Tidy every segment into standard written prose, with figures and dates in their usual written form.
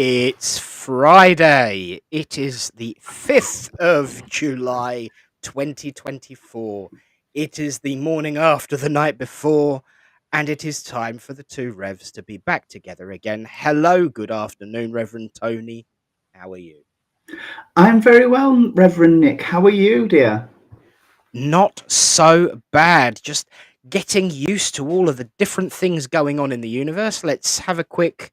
It's Friday. It is the 5th of July 2024. It is the morning after the night before, and it is time for the two Revs to be back together again. Hello, good afternoon, Reverend Tony. How are you? I'm very well, Reverend Nick. How are you, dear? Not so bad. Just getting used to all of the different things going on in the universe. Let's have a quick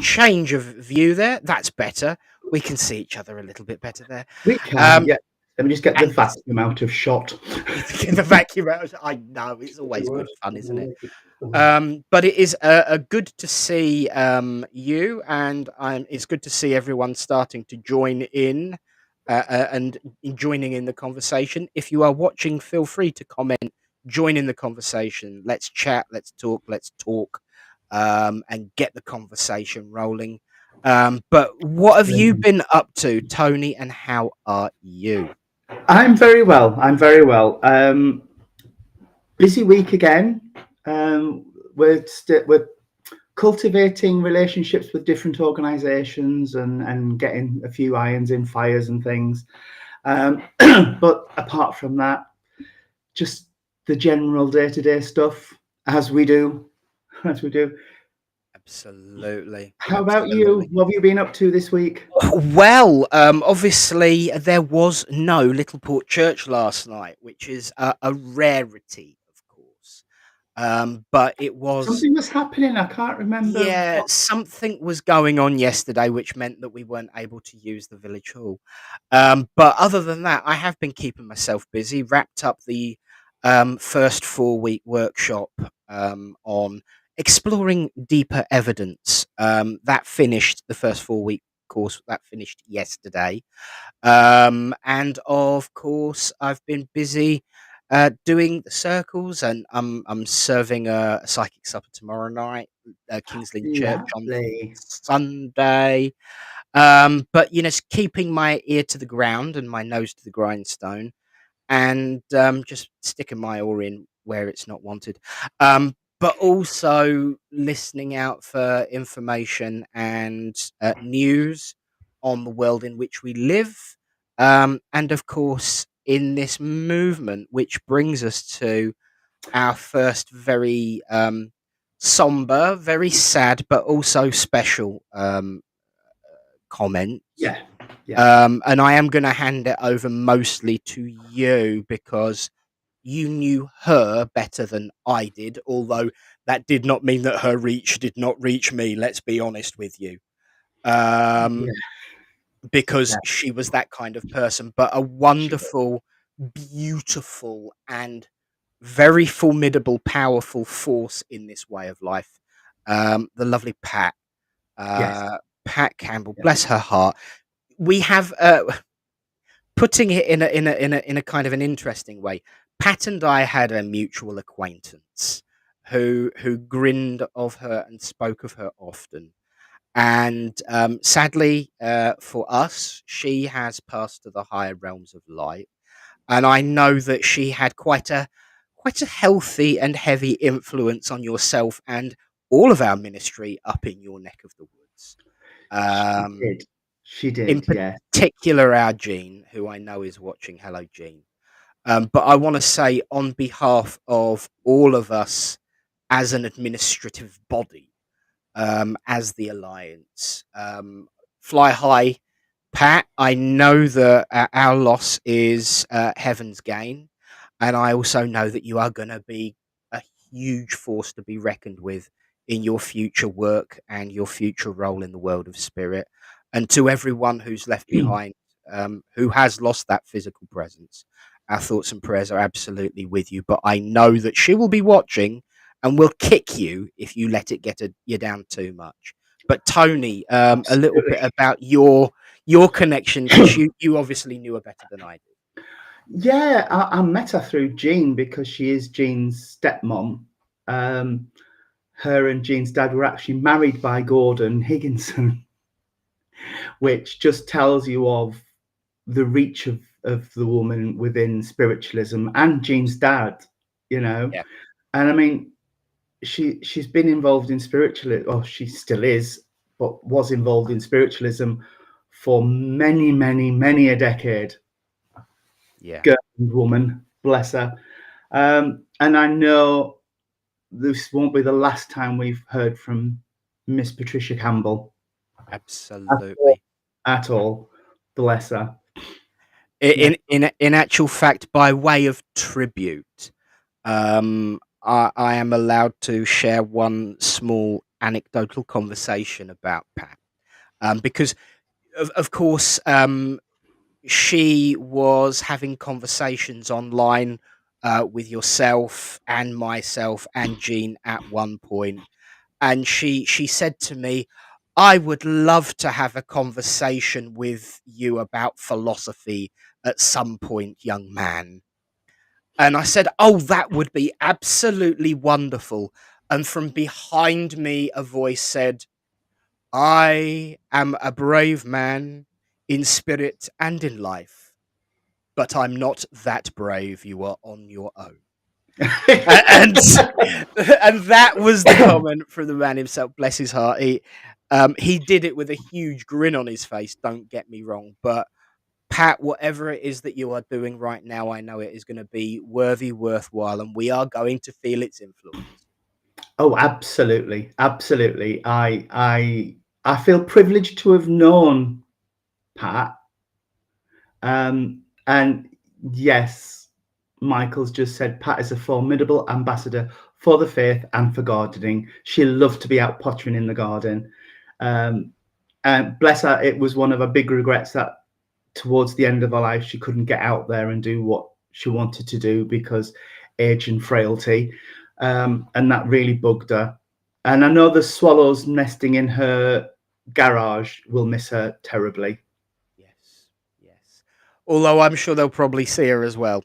change of view there. That's better. We can see each other a little bit better there. We can, yeah. Let me just get the And yes, vacuum out of shot. the vacuum out. I know it's always good fun, isn't it? But it is good to see you, and it's good to see everyone starting to join in and joining in the conversation. If you are watching, feel free to comment, join in the conversation. Let's chat, let's talk, and get the conversation rolling. But what have you been up to, Tony, and how are you? I'm very well. I'm very well. Busy week again. We're cultivating relationships with different organisations and getting a few irons in fires and things. But apart from that, just the general day-to-day stuff as we do. Absolutely. How about you? What have you been up to this week? Well, obviously there was no Little Port Church last night, which is a rarity, of course. But it was, Something was happening. I can't remember. yeah, something was going on yesterday, which meant that we weren't able to use the village hall. But other than that, I have been keeping myself busy. Wrapped up the first 4-week workshop on exploring deeper evidence. That finished the first 4-week course. That finished yesterday. And of course, I've been busy doing the circles, and I'm serving a psychic supper tomorrow night, King's Lynn Church on Lovely. Sunday. But keeping my ear to the ground and my nose to the grindstone, and just sticking my oar in where it's not wanted. But also listening out for information and news on the world in which we live. And of course, in this movement, which brings us to our first very somber, very sad, but also special comment. Yeah. Yeah. And I am going to hand it over mostly to you because you knew her better than I did, although that did not mean that her reach did not reach me. Let's be honest with you. Yeah. Because Yeah. she was that kind of person, but a wonderful, beautiful, and very formidable, powerful force in this way of life. The lovely Pat, Yes. Pat Campbell, Yeah. bless her heart. We have putting it in a kind of an interesting way. Pat and I had a mutual acquaintance who grinned of her and spoke of her often. And sadly for us, she has passed to the higher realms of light. And I know that she had quite a healthy and heavy influence on yourself and all of our ministry up in your neck of the woods. She Um, did. She in did. Yeah. particular, our Jean, who I know is watching. Hello, Jean. But I want to say, on behalf of all of us as an administrative body, as the Alliance, fly high, Pat. I know that our loss is heaven's gain, and I also know that you are going to be a huge force to be reckoned with in your future work and your future role in the world of spirit. And to everyone who's left behind, who has lost that physical presence, our thoughts and prayers are absolutely with you. But I know that she will be watching and will kick you if you let it get you down too much. But Tony, a little bit Absolutely. about your connection, because you obviously knew her better than I did. Yeah. I met her through Jean because she is Jean's stepmom. Her and Jean's dad were actually married by Gordon Higginson, which just tells you of the reach of the woman within spiritualism and Jean's dad, you know. Yeah. And I mean, she's been involved in spiritualism, or she still is, but was involved in spiritualism for many, many, many a decade. Yeah, Girl and woman, bless her. And I know this won't be the last time we've heard from Miss Patricia Campbell absolutely. at all. Bless her. Yeah. In actual fact, by way of tribute, I am allowed to share one small anecdotal conversation about Pat, because of course, she was having conversations online with yourself and myself and Jean at one point, and she said to me, "I would love to have a conversation with you about philosophy at some point, young man." And I said, "Oh, that would be absolutely wonderful." And from behind me, a voice said, "I am a brave man in spirit and in life, but I'm not that brave. You are on your own." And and that was the comment from the man himself. Bless his heart. He did it with a huge grin on his face. Don't get me wrong, but Pat, whatever it is that you are doing right now, I know it is going to be worthy, worthwhile, and we are going to feel its influence. Oh, absolutely, absolutely. I feel privileged to have known Pat. And yes, Michael's just said Pat is a formidable ambassador for the faith and for gardening. She loved to be out pottering in the garden. And bless her, it was one of her big regrets that towards the end of her life, she couldn't get out there and do what she wanted to do because age and frailty. And that really bugged her. And I know the swallows nesting in her garage will miss her terribly. Yes, yes. Although I'm sure they'll probably see her as well,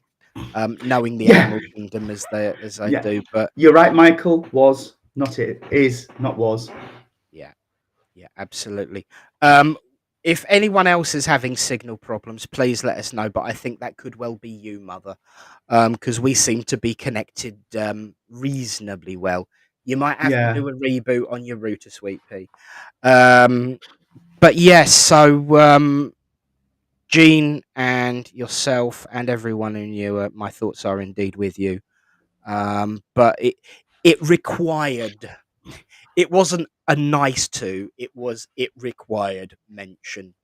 knowing the Yeah, animal kingdom as I yeah. do. But You're right, Michael. Was not it is not was. yeah, yeah, absolutely. Um, if anyone else is having signal problems, please let us know. But I think that could well be you, Mother, because we seem to be connected reasonably well. You might have to Yeah. do a reboot on your router, sweet pea. Um, but yes, so Jean and yourself and everyone who knew her, my thoughts are indeed with you. But it required. It wasn't a nice to. It required mention.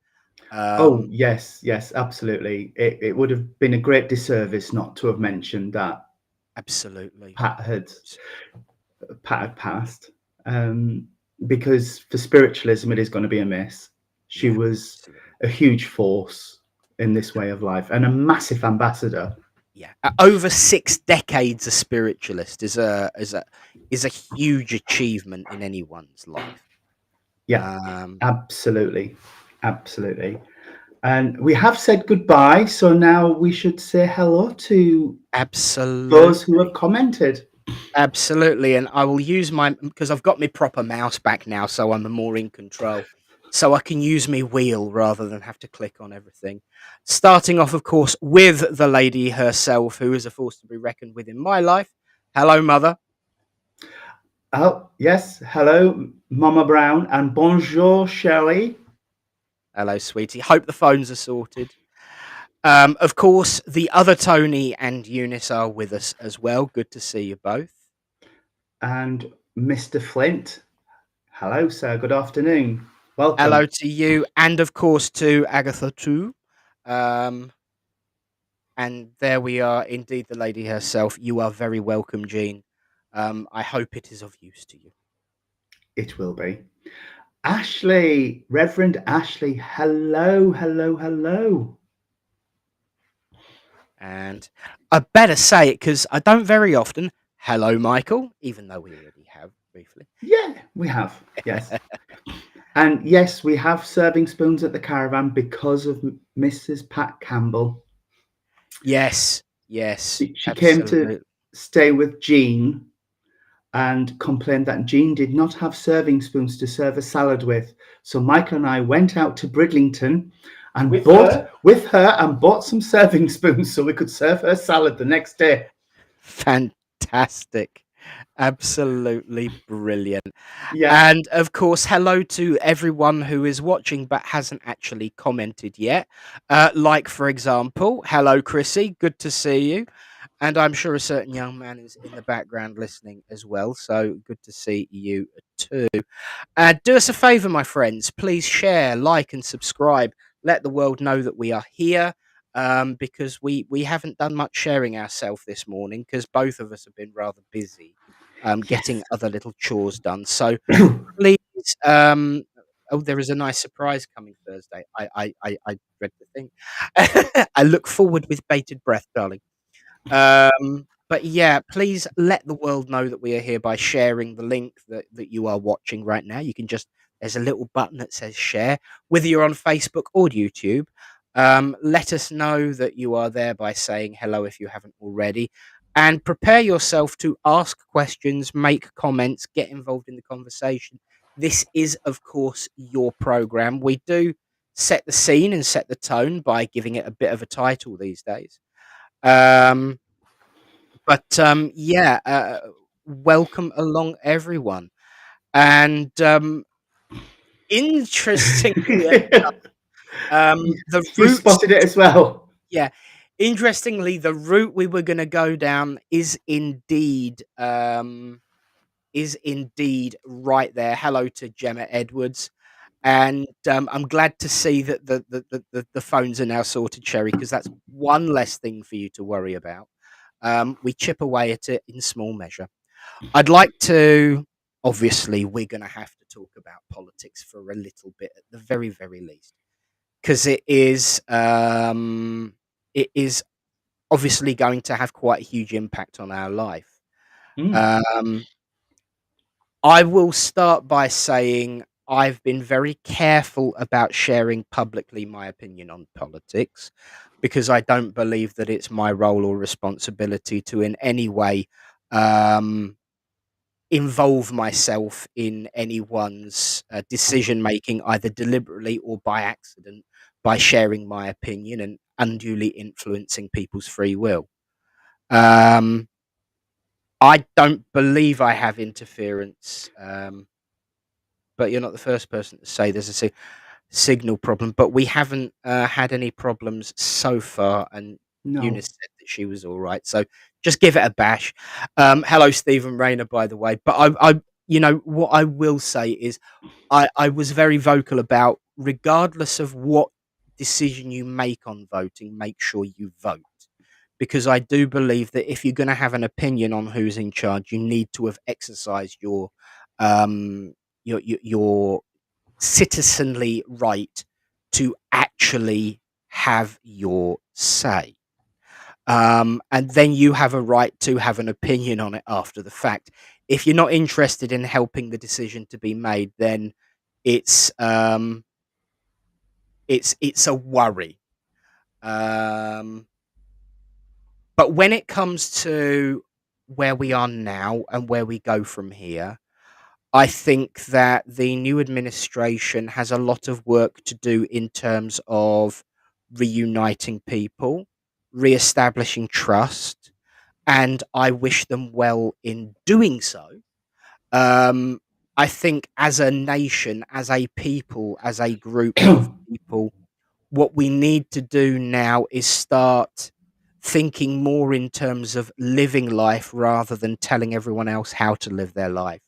Oh Um, yes, yes, absolutely. It would have been a great disservice not to have mentioned that absolutely. Pat had Pat had passed. Um, because for spiritualism, it is going to be a miss. She Yeah, was absolutely. a huge force in this way of life and a massive ambassador. Yeah, over 6 decades a spiritualist is a huge achievement in anyone's life. Yeah, Um, absolutely, absolutely. And we have said goodbye, so now we should say hello to those who have absolutely. commented. Absolutely, and I will use my because I've got my proper mouse back now, so I'm more in control. So I can use my wheel rather than have to click on everything. Starting off, of course, with the lady herself, who is a force to be reckoned with in my life. Hello, Mother. Oh, yes. Hello, Mama Brown, and bonjour, Shelley. Hello, sweetie. Hope the phones are sorted. Of course, the other Tony and Eunice are with us as well. Good to see you both. And Mr. Flint. Hello, sir. Good afternoon. Hello Welcome. to you, and of course to Agatha too. Um, And there we are, indeed, the lady herself. You are very welcome, Jean. I hope it is of use to you. It will be. Ashley, Reverend Ashley. Hello, hello, hello. And I better say it because I don't very often. Hello, Michael, even though we already have briefly. Yeah, we have. Yes. And yes, we have serving spoons at the caravan because of Mrs. Pat Campbell. Yes, yes, She came to absolutely. stay with Jean and complained that Jean did not have serving spoons to serve a salad with. So Michael and I went out to Bridlington and with her and bought some serving spoons so we could serve her salad the next day. Fantastic. Absolutely brilliant. Yeah. And of course, hello to everyone who is watching but hasn't actually commented yet. Like, for example, hello, Chrissy. Good to see you. And I'm sure a certain young man is in the background listening as well. So good to see you too. Do us a favor, my friends. Please share, like, and subscribe. Let the world know that we are here. Because we haven't done much sharing ourselves this morning because both of us have been rather busy getting Yes. other little chores done. So please, oh, there is a nice surprise coming Thursday. I read the thing. I look forward with bated breath, darling. But yeah, please let the world know that we are here by sharing the link that you are watching right now. You can just there's a little button that says share, whether you're on Facebook or YouTube. Let us know that you are there by saying hello if you haven't already. And prepare yourself to ask questions, make comments, get involved in the conversation. This is, of course, your program. We do set the scene and set the tone by giving it a bit of a title these days. Um, yeah, welcome along, everyone. And interestingly, the You route, spotted it as well. yeah, interestingly, the route we were going to go down is indeed right there. Hello to Gemma Edwards. And I'm glad to see that the phones are now sorted, Sherry, because that's one less thing for you to worry about. We chip away at it in small measure. I'd like to obviously, we're gonna have to talk about politics for a little bit at the very, very least, because it is obviously going to have quite a huge impact on our life. Mm. Um, I will start by saying I've been very careful about sharing publicly my opinion on politics because I don't believe that it's my role or responsibility to in any way um involve myself in anyone's decision making, either deliberately or by accident, by sharing my opinion and unduly influencing people's free will. Um, I don't believe I have interference, but you're not the first person to say there's a signal problem. But we haven't had any problems so far, and No. Eunice said that she was all right. So just give it a bash. Hello, Stephen Rayner, by the way. But what I will say is I was very vocal about, regardless of what decision you make on voting, make sure you vote. Because I do believe that if you're going to have an opinion on who's in charge, you need to have exercised um, your citizenly right to actually have your say. And then you have a right to have an opinion on it after the fact. If you're not interested in helping the decision to be made, then it's um, it's a worry. Um, but when it comes to where we are now and where we go from here, I think that the new administration has a lot of work to do in terms of reuniting people, re-establishing trust, and I wish them well in doing so. Um, I think as a nation, as a people, as a group of people, what we need to do now is start thinking more in terms of living life rather than telling everyone else how to live their life.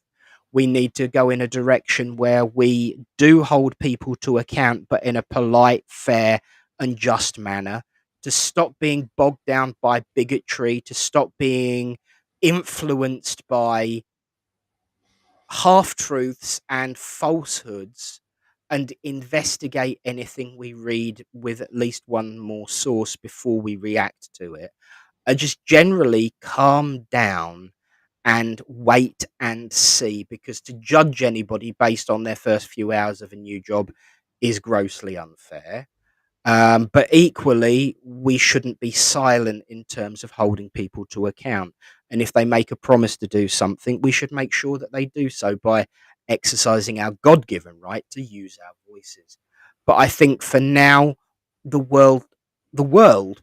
We need to go in a direction where we do hold people to account, but in a polite, fair, and just manner, to stop being bogged down by bigotry, to stop being influenced by half truths and falsehoods, and investigate anything we read with at least one more source before we react to it, and just generally calm down and wait and see, because to judge anybody based on their first few hours of a new job is grossly unfair. But equally, we shouldn't be silent in terms of holding people to account. And if they make a promise to do something, we should make sure that they do so by exercising our God given right to use our voices. But I think for now, the world,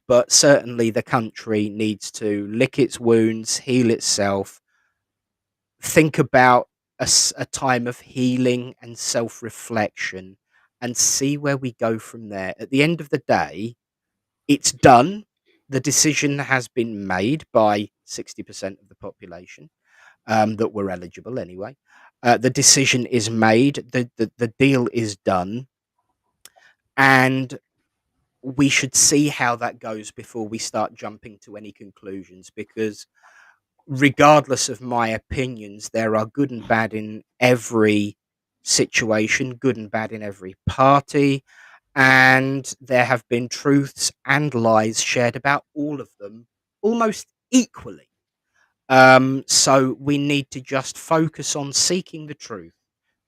but certainly the country needs to lick its wounds, heal itself, think about a time of healing and self-reflection and see where we go from there. At the end of the day, it's done. The decision has been made by 60% of the population, that were eligible anyway. The decision is made. The deal is done, and we should see how that goes before we start jumping to any conclusions, because regardless of my opinions, there are good and bad in every situation, good and bad in every party, and there have been truths and lies shared about all of them almost equally. So we need to just focus on seeking the truth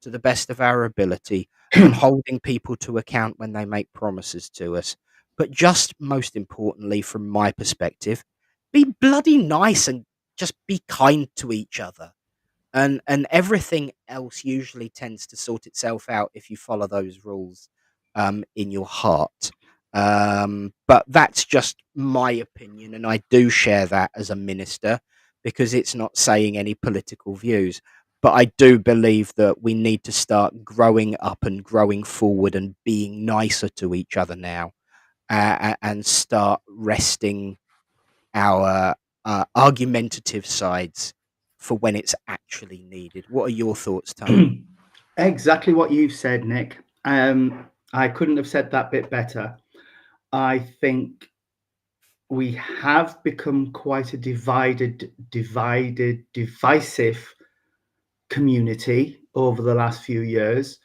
to the best of our ability and holding people to account when they make promises to us. But just most importantly, from my perspective, be bloody nice and just be kind to each other. And everything else usually tends to sort itself out if you follow those rules, in your heart. But that's just my opinion, and I do share that as a minister, because it's not saying any political views. But I do believe that we need to start growing up and growing forward and being nicer to each other now, and start resting our argumentative sides for when it's actually needed. What are your thoughts, Tony? Exactly what you've said, Nick. I couldn't have said that bit better. I think we have become quite a divided, divisive community over the last few years.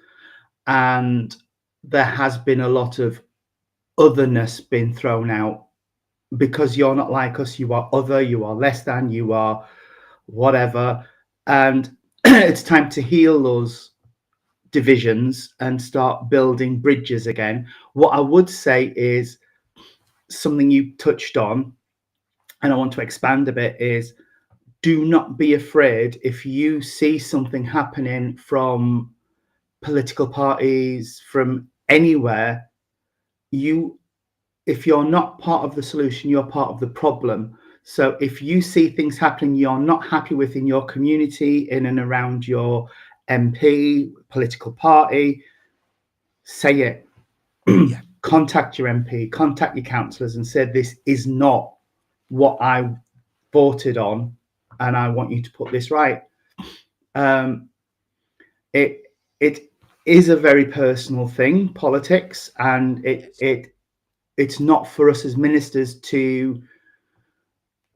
And there has been a lot of otherness being thrown out. Because you're not like us, you are other, you are less than, you are whatever. And it's time to heal those divisions and start building bridges again. What I would say is something you touched on, and I want to expand a bit, is do not be afraid if you see something happening from political parties, from anywhere. If you're not part of the solution, you're part of the problem. So if you see things happening you're not happy with in your community, in and around your MP, political party, say it. Yeah. Contact your MP, contact your councillors and say, this is not what I voted on and I want you to put this right. It is a very personal thing, politics, and it's not for us as ministers to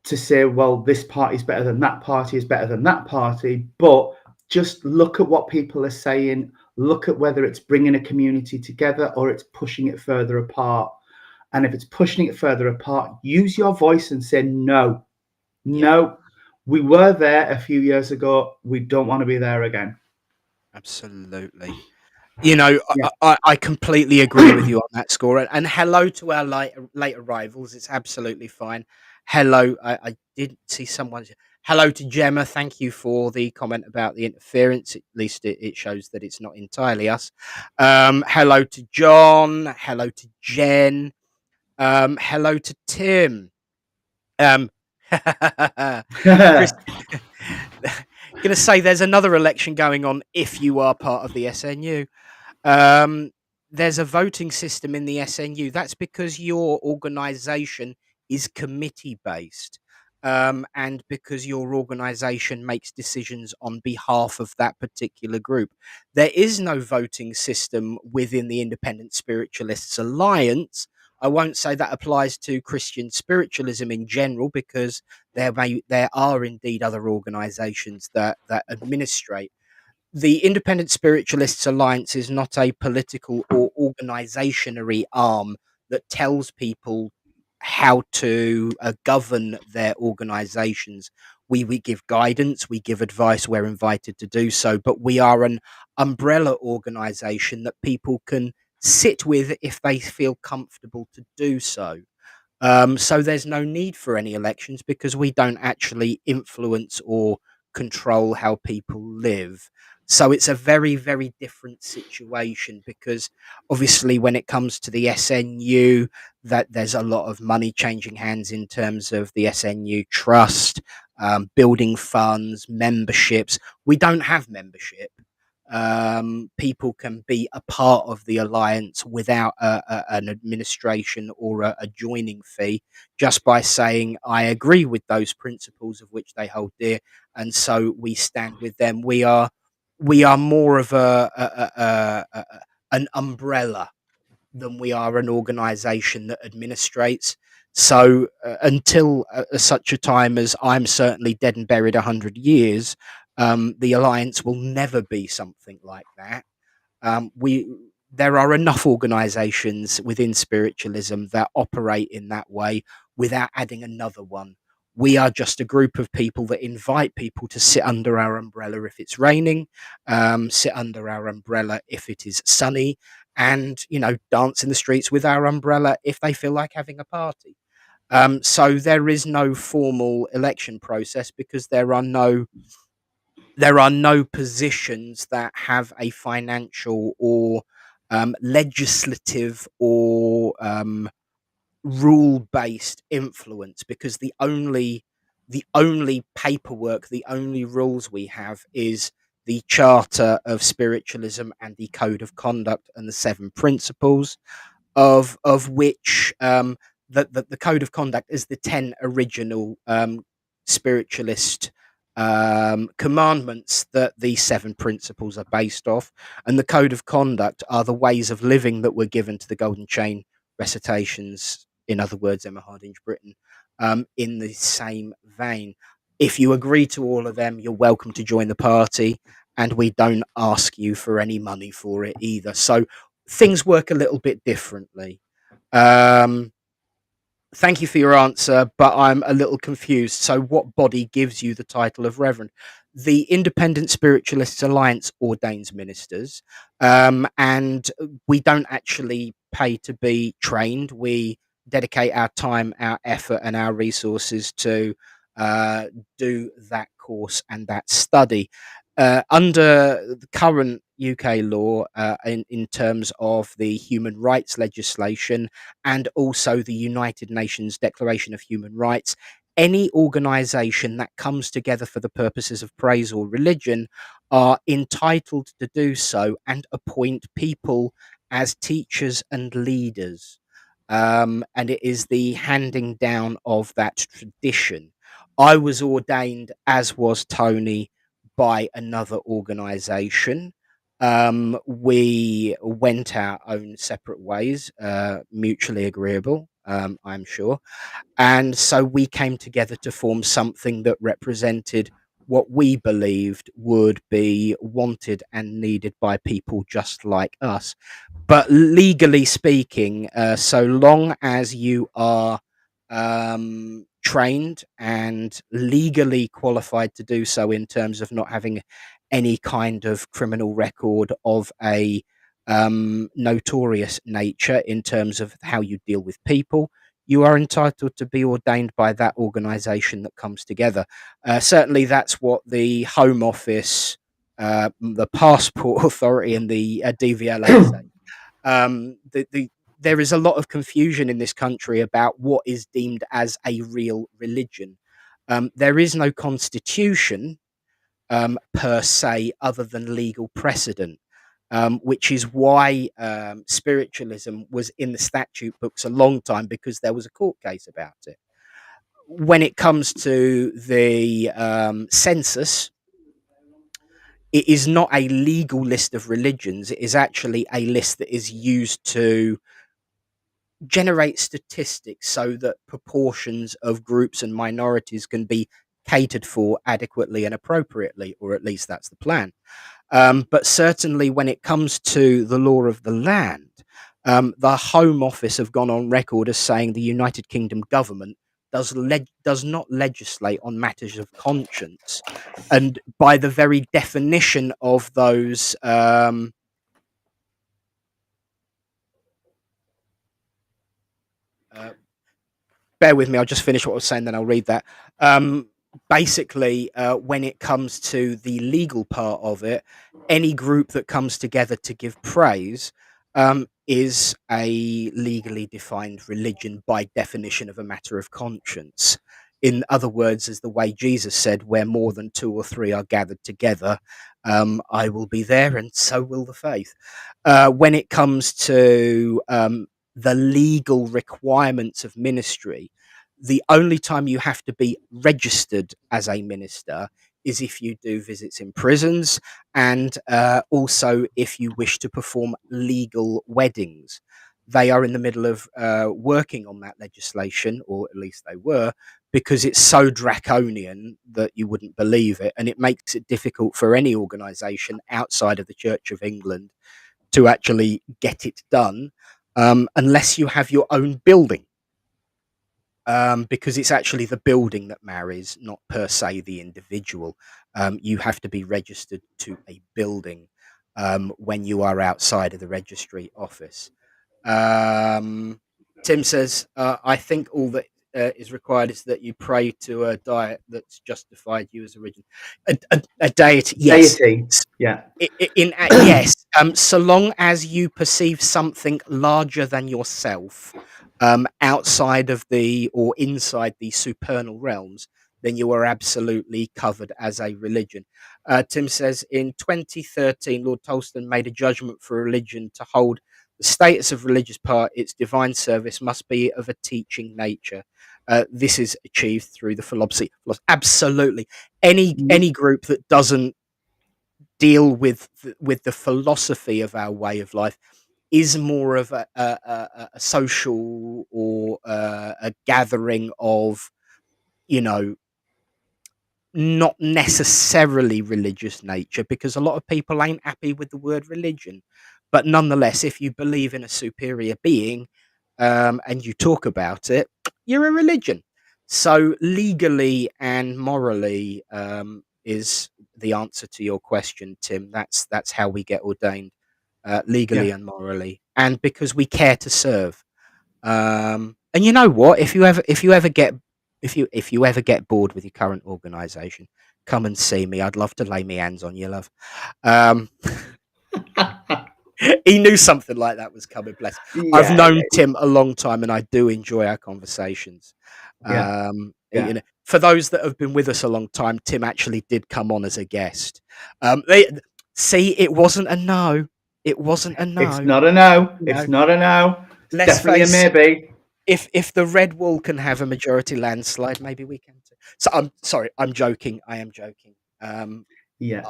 say, well, this party is better than that party is better than that party, but just look at what people are saying, look at whether it's bringing a community together or it's pushing it further apart. And if it's pushing it further apart, use your voice and say, no, we were there a few years ago, we don't want to be there again. Absolutely. I completely agree with you on that score. And hello to our late arrivals. It's absolutely fine. Hello. I did see someone. Hello to Gemma. Thank you for the comment about the interference. At least it shows that it's not entirely us. Hello to John. Hello to Jen. Hello to Tim. Chris, gonna say there's another election going on if you are part of the SNU. There's a voting system in the SNU. That's because your organisation is committee based, and because your organisation makes decisions on behalf of that particular group. There is no voting system within the Independent Spiritualists Alliance. I won't say that applies to Christian spiritualism in general, because there are indeed other organisations that administrate. The Independent Spiritualists Alliance is not a political or organisationary arm that tells people how to govern their organisations. We give guidance, we give advice, we're invited to do so, but we are an umbrella organisation that people can sit with if they feel comfortable to do so. So there's no need for any elections, because we don't actually influence or control how people live. So it's a very, very different situation, because obviously when it comes to the SNU, that there's a lot of money changing hands in terms of the SNU trust. building funds, memberships. We don't have membership. People can be a part of the alliance without an administration or a joining fee, just by saying, I agree with those principles of which they hold dear, and so we stand with them. We are more of an umbrella than we are an organization that administrates. So until such a time as I'm certainly dead and buried 100 years, the alliance will never be something like that. We There are enough organizations within spiritualism that operate in that way without adding another one. We are just a group of people that invite people to sit under our umbrella if it's raining, sit under our umbrella if it is sunny, and dance in the streets with our umbrella if they feel like having a party. So there is no formal election process because there are no positions that have a financial or legislative or rule-based influence, because the only paperwork, the only rules we have is the Charter of Spiritualism and the Code of Conduct and the Seven Principles, of which the Code of Conduct is the 10 original spiritualist commandments that the seven principles are based off, and the Code of Conduct are the ways of living that were given to the Golden Chain recitations, in other words, Emma Hardinge Britain, in the same vein. If you agree to all of them, you're welcome to join the party, and we don't ask you for any money for it either. So things work a little bit differently. Um, Thank you for your answer, but I'm a little confused. So, what body gives you the title of Reverend? The Independent Spiritualists Alliance ordains ministers, and we don't actually pay to be trained. We dedicate our time, our effort, and our resources to uh, do that course and that study. Under the current UK law, in terms of the human rights legislation, and also the United Nations Declaration of Human Rights, any organization that comes together for the purposes of praise or religion are entitled to do so and appoint people as teachers and leaders. And it is the handing down of that tradition. I was ordained, as was Tony, by another organization. We went our own separate ways, mutually agreeable, I'm sure. And so we came together to form something that represented what we believed would be wanted and needed by people just like us. But legally speaking, so long as you are trained and legally qualified to do so, in terms of not having any kind of criminal record of a notorious nature in terms of how you deal with people, you are entitled to be ordained by that organization that comes together. Certainly, that's what the Home Office, the Passport Authority, and the DVLA say. There is a lot of confusion in this country about what is deemed as a real religion. There is no constitution per se, other than legal precedent, which is why spiritualism was in the statute books a long time, because there was a court case about it. When it comes to the census, it is not a legal list of religions. It is actually a list that is used to generate statistics so that proportions of groups and minorities can be catered for adequately and appropriately, or at least that's the plan. But certainly, when it comes to the law of the land, the Home Office have gone on record as saying the United Kingdom government does not legislate on matters of conscience, and by the very definition of those. Uh, Bear with me, I'll just finish what I was saying, then I'll read that. Um, Basically, when it comes to the legal part of it, any group that comes together to give praise is a legally defined religion by definition of a matter of conscience. In other words, as the way Jesus said, where more than two or three are gathered together, I will be there, and so will the faith. When it comes to the legal requirements of ministry, the only time you have to be registered as a minister is if you do visits in prisons, and also if you wish to perform legal weddings. They are in the middle of working on that legislation, or at least they were, because it's so draconian that you wouldn't believe it. And it makes it difficult for any organisation outside of the Church of England to actually get it done, unless you have your own building. Because it's actually the building that marries, not per se the individual. You have to be registered to a building when you are outside of the registry office. Um, Tim says, I think all that is required is that you pray to a diet that's justified you as a religion. A deity, yes. Deity, yeah. Yes, so long as you perceive something larger than yourself, outside of the or inside the supernal realms, then you are absolutely covered as a religion. Tim says in 2013, Lord Tolston made a judgment for religion to hold the status of religious part, its divine service must be of a teaching nature. This is achieved through the philosophy. Absolutely, any group that doesn't deal with the philosophy of our way of life is more of a social or a gathering of, you know, not necessarily religious nature, because a lot of people ain't happy with the word religion. But nonetheless, if you believe in a superior being, and you talk about it, you're a religion. So legally and morally, is the answer to your question, Tim. That's how we get ordained, legally Yeah. and morally, and because we care to serve. And you know what? If you ever get bored with your current organisation, come and see me. I'd love to lay my hands on you, love. Um, he knew something like that was coming. Bless. I've Yeah, known Tim a long time, and I do enjoy our conversations. yeah, You yeah. know, for those that have been with us a long time, Tim actually did come on as a guest. See, it wasn't a no. It wasn't a It's no. not a no. You It's know, not a no. It's let's definitely a face it. maybe. If the red wall can have a majority landslide, maybe we can too. So I'm sorry, I'm joking. I am joking. Um, Yeah.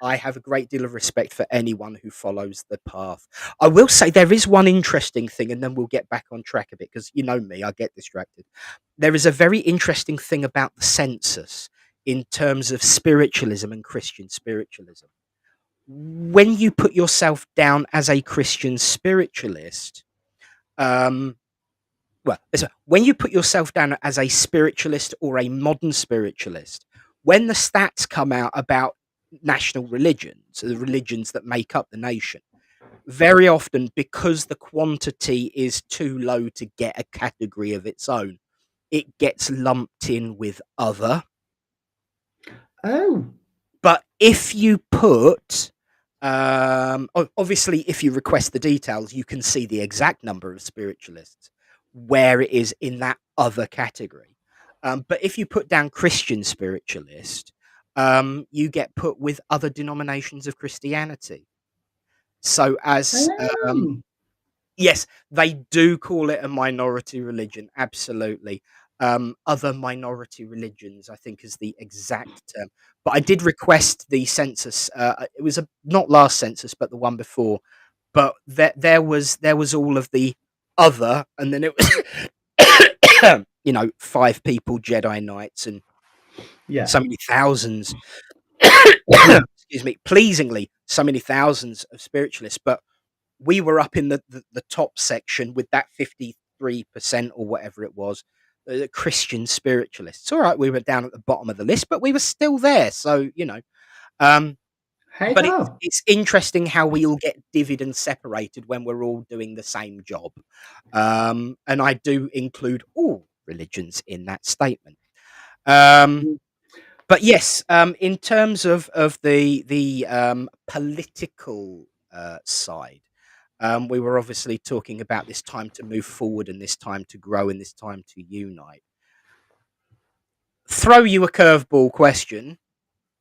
I have a great deal of respect for anyone who follows the path. I will say there is one interesting thing, and then we'll get back on track a bit, because you know me, I get distracted. There is a very interesting thing about the census in terms of spiritualism and Christian spiritualism. When you put yourself down as a Christian spiritualist, um, when you put yourself down as a spiritualist or a modern spiritualist, when the stats come out about national religions, the religions that make up the nation, very often, because the quantity is too low to get a category of its own, it gets lumped in with other. Oh. But if you put, obviously, if you request the details, you can see the exact number of spiritualists where it is in that other category. But if you put down Christian spiritualist, you get put with other denominations of Christianity. So, as Oh. yes, they do call it a minority religion. Absolutely. Other minority religions, I think, is the exact term. But I did request the census. It was not last census, but the one before. But there was all of the other, and then it was, 5 people, Jedi Knights, and Yeah. so many thousands. Excuse me. Pleasingly, so many thousands of spiritualists, but we were up in the top section with that 53% or whatever it was, the Christian spiritualists. All right, we were down at the bottom of the list, but we were still there. So, um, Hey but it's, ho. it's interesting how we all get divvied and separated when we're all doing the same job. And I do include all religions in that statement. Um, but yes, in terms of the political side, we were obviously talking about this time to move forward and this time to grow and this time to unite. throw you a curveball question.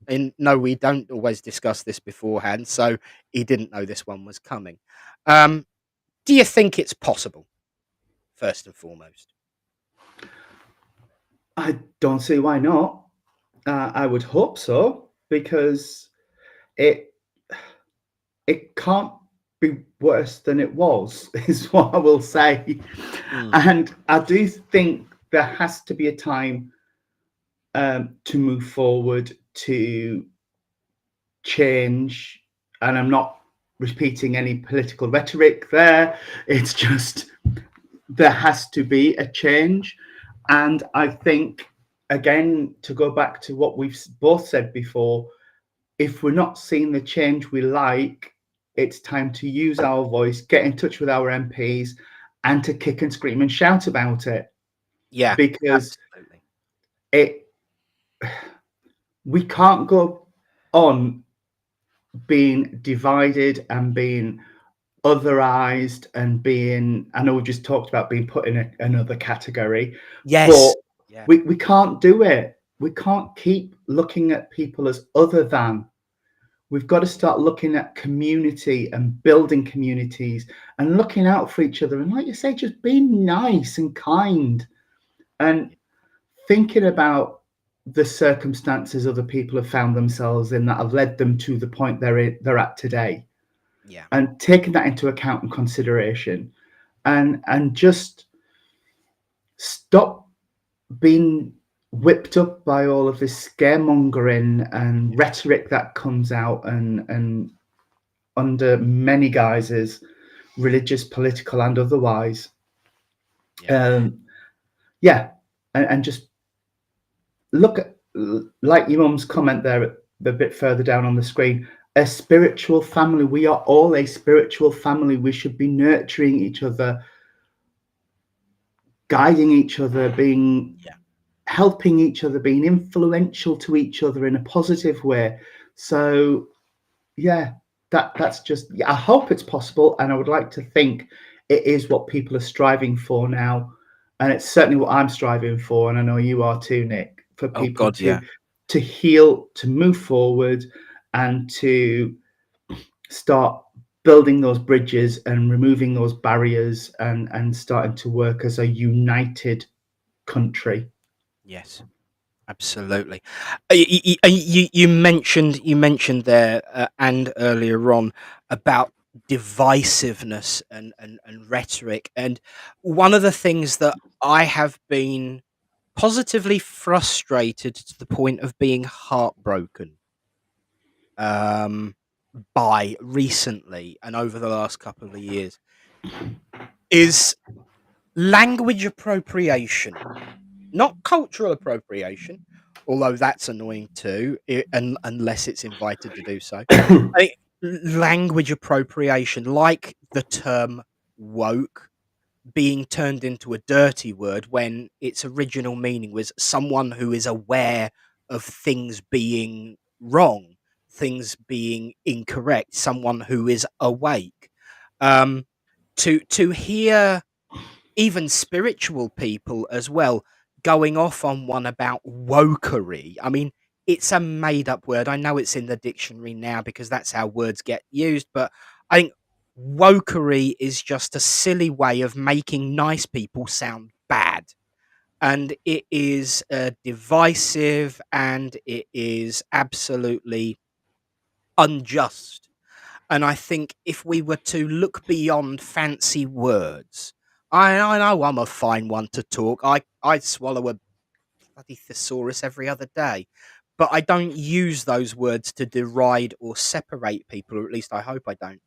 And no, we don't always discuss this beforehand, so he didn't know this one was coming. Do you think it's possible? First and foremost. I don't see why not. I would hope so, because it can't be worse than it was, is what I will say. And I do think there has to be a time to move forward, to change. And I'm not repeating any political rhetoric there. It's just there has to be a change. And I think, again, to go back to what we've both said before, if we're not seeing the change we like, it's time to use our voice, get in touch with our MPs, and to kick and scream and shout about it. Yeah, because absolutely. We can't go on being divided and being otherized and being, I know we just talked about being put in another category. Yes. But we can't do it. We can't keep looking at people as other than. We've got to start looking at community and building communities and looking out for each other. And like you say, just being nice and kind and thinking about the circumstances other people have found themselves in that have led them to the point they're at today. Yeah. And taking that into account and consideration, and just stop being whipped up by all of this scaremongering and rhetoric that comes out and under many guises, religious, political, and otherwise. And just look at, like your mum's comment there a bit further down on the screen, a spiritual family. We are all a spiritual family. We should be nurturing each other, guiding each other, helping each other, being influential to each other in a positive way. So that's just, I hope it's possible, and I would like to think it is what people are striving for now, and it's certainly what I'm striving for, and I know you are too, Nick, for people to heal, to move forward, and to start building those bridges and removing those barriers and starting to work as a united country. Yes, absolutely. You mentioned there and earlier on about divisiveness and rhetoric, and one of the things that I have been positively frustrated to the point of being heartbroken by recently and over the last couple of years is language appropriation. Not cultural appropriation, although that's annoying too, unless it's invited to do so. Language appropriation, like the term woke being turned into a dirty word when its original meaning was someone who is aware of things being wrong, things being incorrect, someone who is awake. To hear even spiritual people as well going off on one about wokery. I mean, it's a made up word. I know it's in the dictionary now because that's how words get used, but I think wokery is just a silly way of making nice people sound bad. And it is divisive, and it is absolutely unjust. And I think if we were to look beyond fancy words, I know I'm a fine one to talk. I swallow a bloody thesaurus every other day, but I don't use those words to deride or separate people, or at least I hope I don't.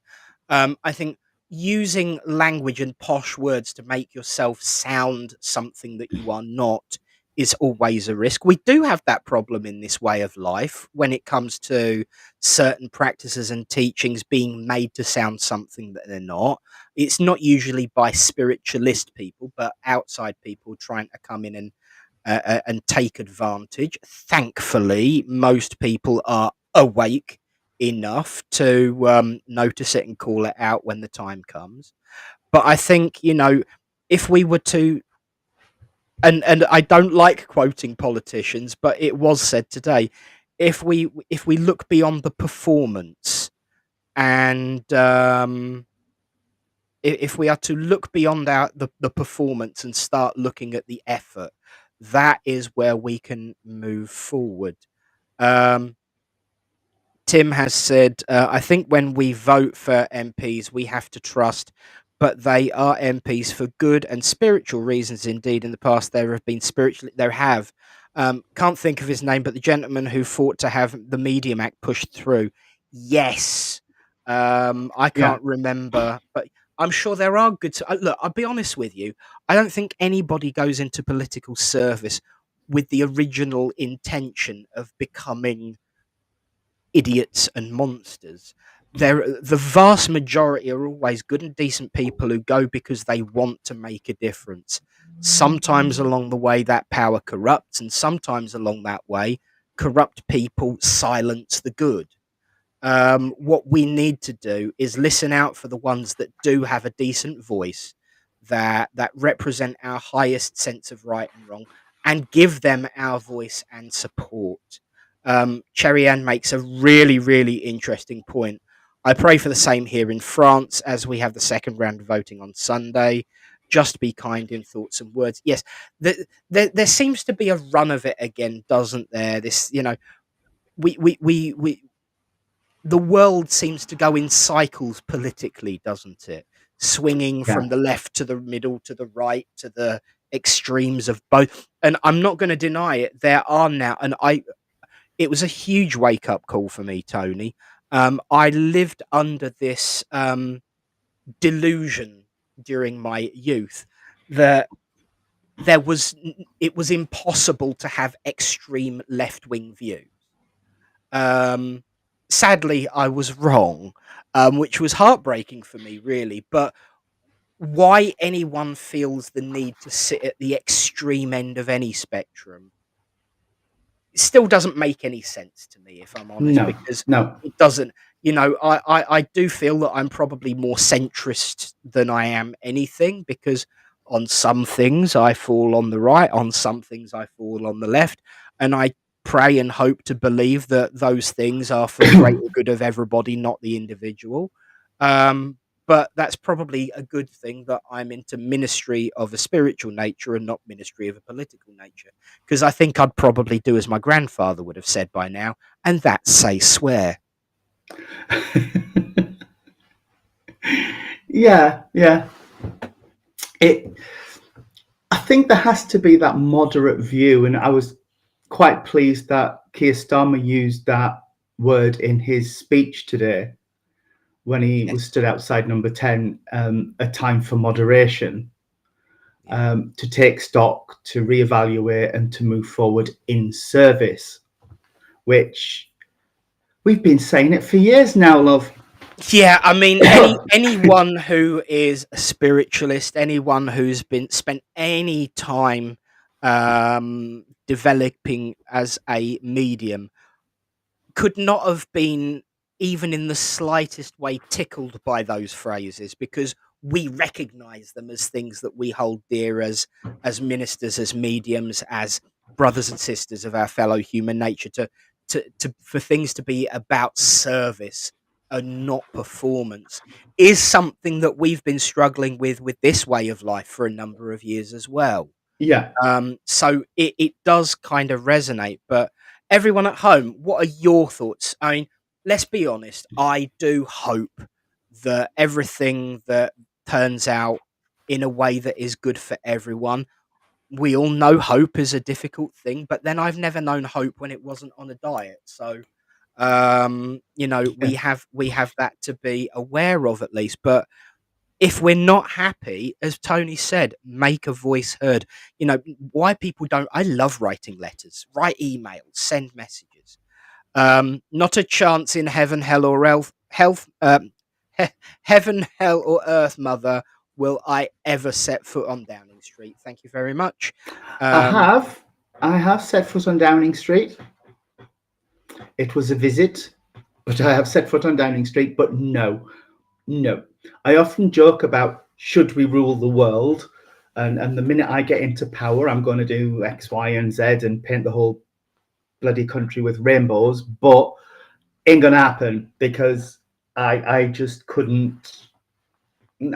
I think using language and posh words to make yourself sound something that you are not is always a risk. We do have that problem in this way of life when it comes to certain practices and teachings being made to sound something that they're not. It's not usually by spiritualist people, but outside people trying to come in and take advantage. Thankfully, most people are awake enough to notice it and call it out when the time comes. But I think, if we were to and I don't like quoting politicians, but it was said today. If we look beyond the performance, and if we are to look beyond the performance and start looking at the effort, that is where we can move forward. Um, Tim has said, I think when we vote for MPs, we have to trust, but they are MPs for good and spiritual reasons. Indeed, in the past, there have. Can't think of his name, but the gentleman who fought to have the Medium Act pushed through. Yes. I Yeah, can't remember, but I'm sure there are good. Look, I'll be honest with you. I don't think anybody goes into political service with the original intention of becoming idiots and monsters. The vast majority are always good and decent people who go because they want to make a difference. Sometimes along the way, that power corrupts, and sometimes along that way, corrupt people silence the good. What we need to do is listen out for the ones that do have a decent voice, that represent our highest sense of right and wrong, and give them our voice and support. Cherry Ann makes a really, really interesting point. I pray for the same here in France as we have the second round of voting on Sunday. Just be kind in thoughts and words. Yes, there seems to be a run of it again, doesn't there? This, we the world seems to go in cycles politically, doesn't it? Swinging yeah, from the left to the middle to the right to the extremes of both. And I'm not going to deny it. There are now, and it was a huge wake up call for me, Tony. I lived under this delusion during my youth that it was impossible to have extreme left wing views. Um, Sadly, I was wrong, which was heartbreaking for me, really. But why anyone feels the need to sit at the extreme end of any spectrum still doesn't make any sense to me, if I'm honest, no, because no, it doesn't. I do feel that I'm probably more centrist than I am anything, because on some things I fall on the right, on some things I fall on the left, and I pray and hope to believe that those things are for the greater good of everybody, not the individual. Um, but that's probably a good thing that I'm into ministry of a spiritual nature and not ministry of a political nature, because I think I'd probably do as my grandfather would have said by now, and that's say swear. yeah, yeah. It. I think there has to be that moderate view, and I was quite pleased that Keir Starmer used that word in his speech today when he was Yes. stood outside Number 10. A time for moderation, Yeah. to take stock, to reevaluate, and to move forward in service, which we've been saying it for years now, love. Yeah, I mean, anyone who is a spiritualist, anyone who's been spent any time developing as a medium, could not have been even in the slightest way tickled by those phrases, because we recognize them as things that we hold dear as ministers, as mediums, as brothers and sisters of our fellow human nature, to for things to be about service and not performance is something that we've been struggling with this way of life for a number of years as well. Yeah. So it does kind of resonate. But everyone at home, what are your thoughts? I mean, let's be honest. I do hope that everything that turns out in a way that is good for everyone. We all know hope is a difficult thing, but then I've never known hope when it wasn't on a diet. So, Yeah. we have that to be aware of at least. But if we're not happy, as Tony said, make a voice heard. Why people don't. I love writing letters, write emails, send messages. Not a chance in heaven, hell, or health. Heaven, hell, or earth, mother, will I ever set foot on Downing Street. Thank you very much. I Um, have. I have set foot on Downing Street. It was a visit, but I have set foot on Downing Street. But no, no. I often joke about should we rule the world, And the minute I get into power, I'm going to do X, Y, and Z and paint the whole bloody country with rainbows. But ain't going to happen because I just couldn't.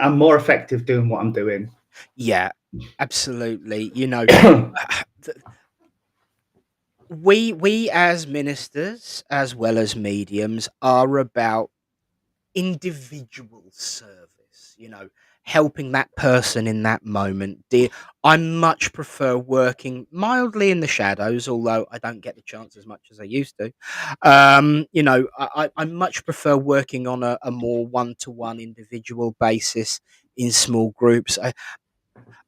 I'm more effective doing what I'm doing. Yeah, absolutely. We as ministers, as well as mediums, are about individual service, helping that person in that moment. I much prefer working mildly in the shadows, although I don't get the chance as much as I used to. I much prefer working on a more one-to-one individual basis in small groups.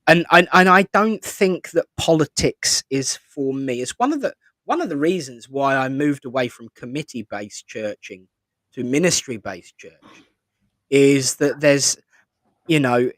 And I don't think that politics is for me. It's one of the reasons why I moved away from committee-based churching to ministry-based churching is that there's, you know,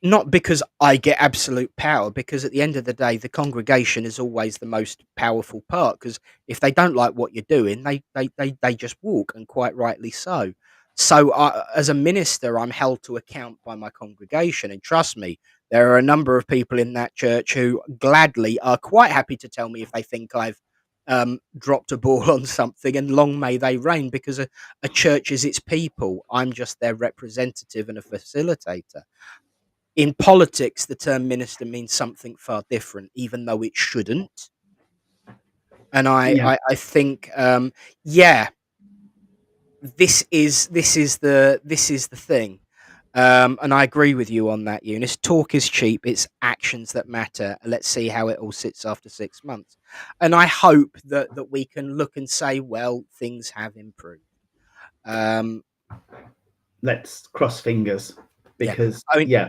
not because I get absolute power, because at the end of the day, the congregation is always the most powerful part. Because if they don't like what you're doing, they just walk, and quite rightly so. So, as a minister, I'm held to account by my congregation, and trust me, there are a number of people in that church who gladly are quite happy to tell me if they think I've dropped a ball on something, and long may they reign, because a church is its people. I'm just their representative and a facilitator. In politics, the term minister means something far different, even though it shouldn't. And I, Yeah. I think, yeah, this is the thing. And I agree with you on that, Eunice. Talk is cheap; it's actions that matter. Let's see how it all sits after 6 months. And I hope that we can look and say, well, things have improved. Um, Let's cross fingers yeah, because I mean, yeah.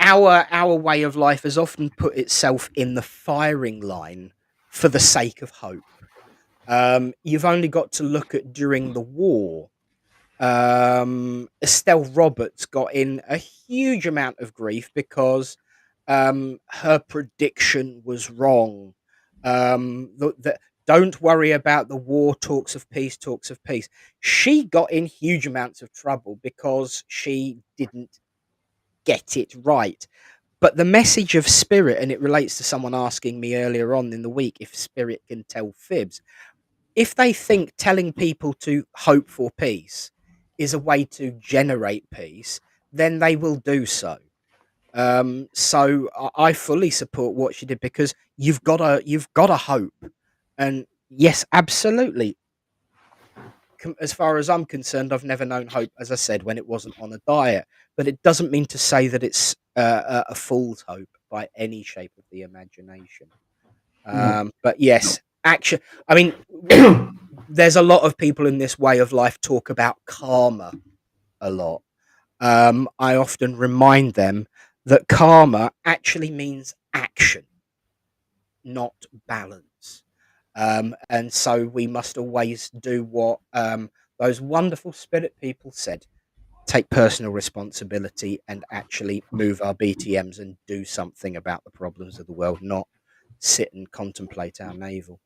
our way of life has often put itself in the firing line for the sake of hope. You've only got to look at during the war. Estelle Roberts got in a huge amount of grief because her prediction was wrong. Don't worry about the war, talks of peace, talks of peace. She got in huge amounts of trouble because she didn't get it right. But the message of spirit, and it relates to someone asking me earlier on in the week if spirit can tell fibs. If they think telling people to hope for peace is a way to generate peace, then they will do so. So I fully support what she did, because you've got to hope. And yes, absolutely. As far as I'm concerned, I've never known hope, as I said, when it wasn't on a diet. But it doesn't mean to say that it's a fool's hope by any shape of the imagination. No. But yes, action. I mean, there's a lot of people in this way of life talk about karma a lot. I often remind them that karma actually means action, not balance. And so we must always do what those wonderful spirit people said: take personal responsibility and actually move our BTMs and do something about the problems of the world, not sit and contemplate our navel.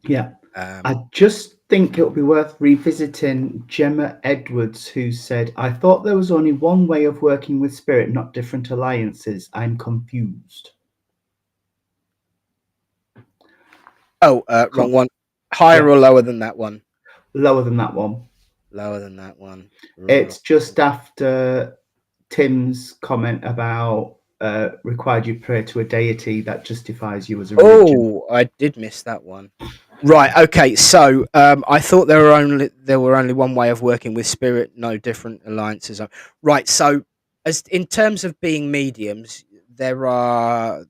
Yeah. I Um, just think it would be worth revisiting Gemma Edwards, who said, I thought there was only one way of working with spirit, not different alliances. I'm confused. wrong one. Higher Yeah, or lower than that one? lower than that one. Lower than that one. It's just after Tim's comment about required you pray to a deity that justifies you as a religion. Oh, I did miss that one. Right. Okay. So I thought there were only one way of working with spirit, no different alliances. Right. So as in terms of being mediums, there are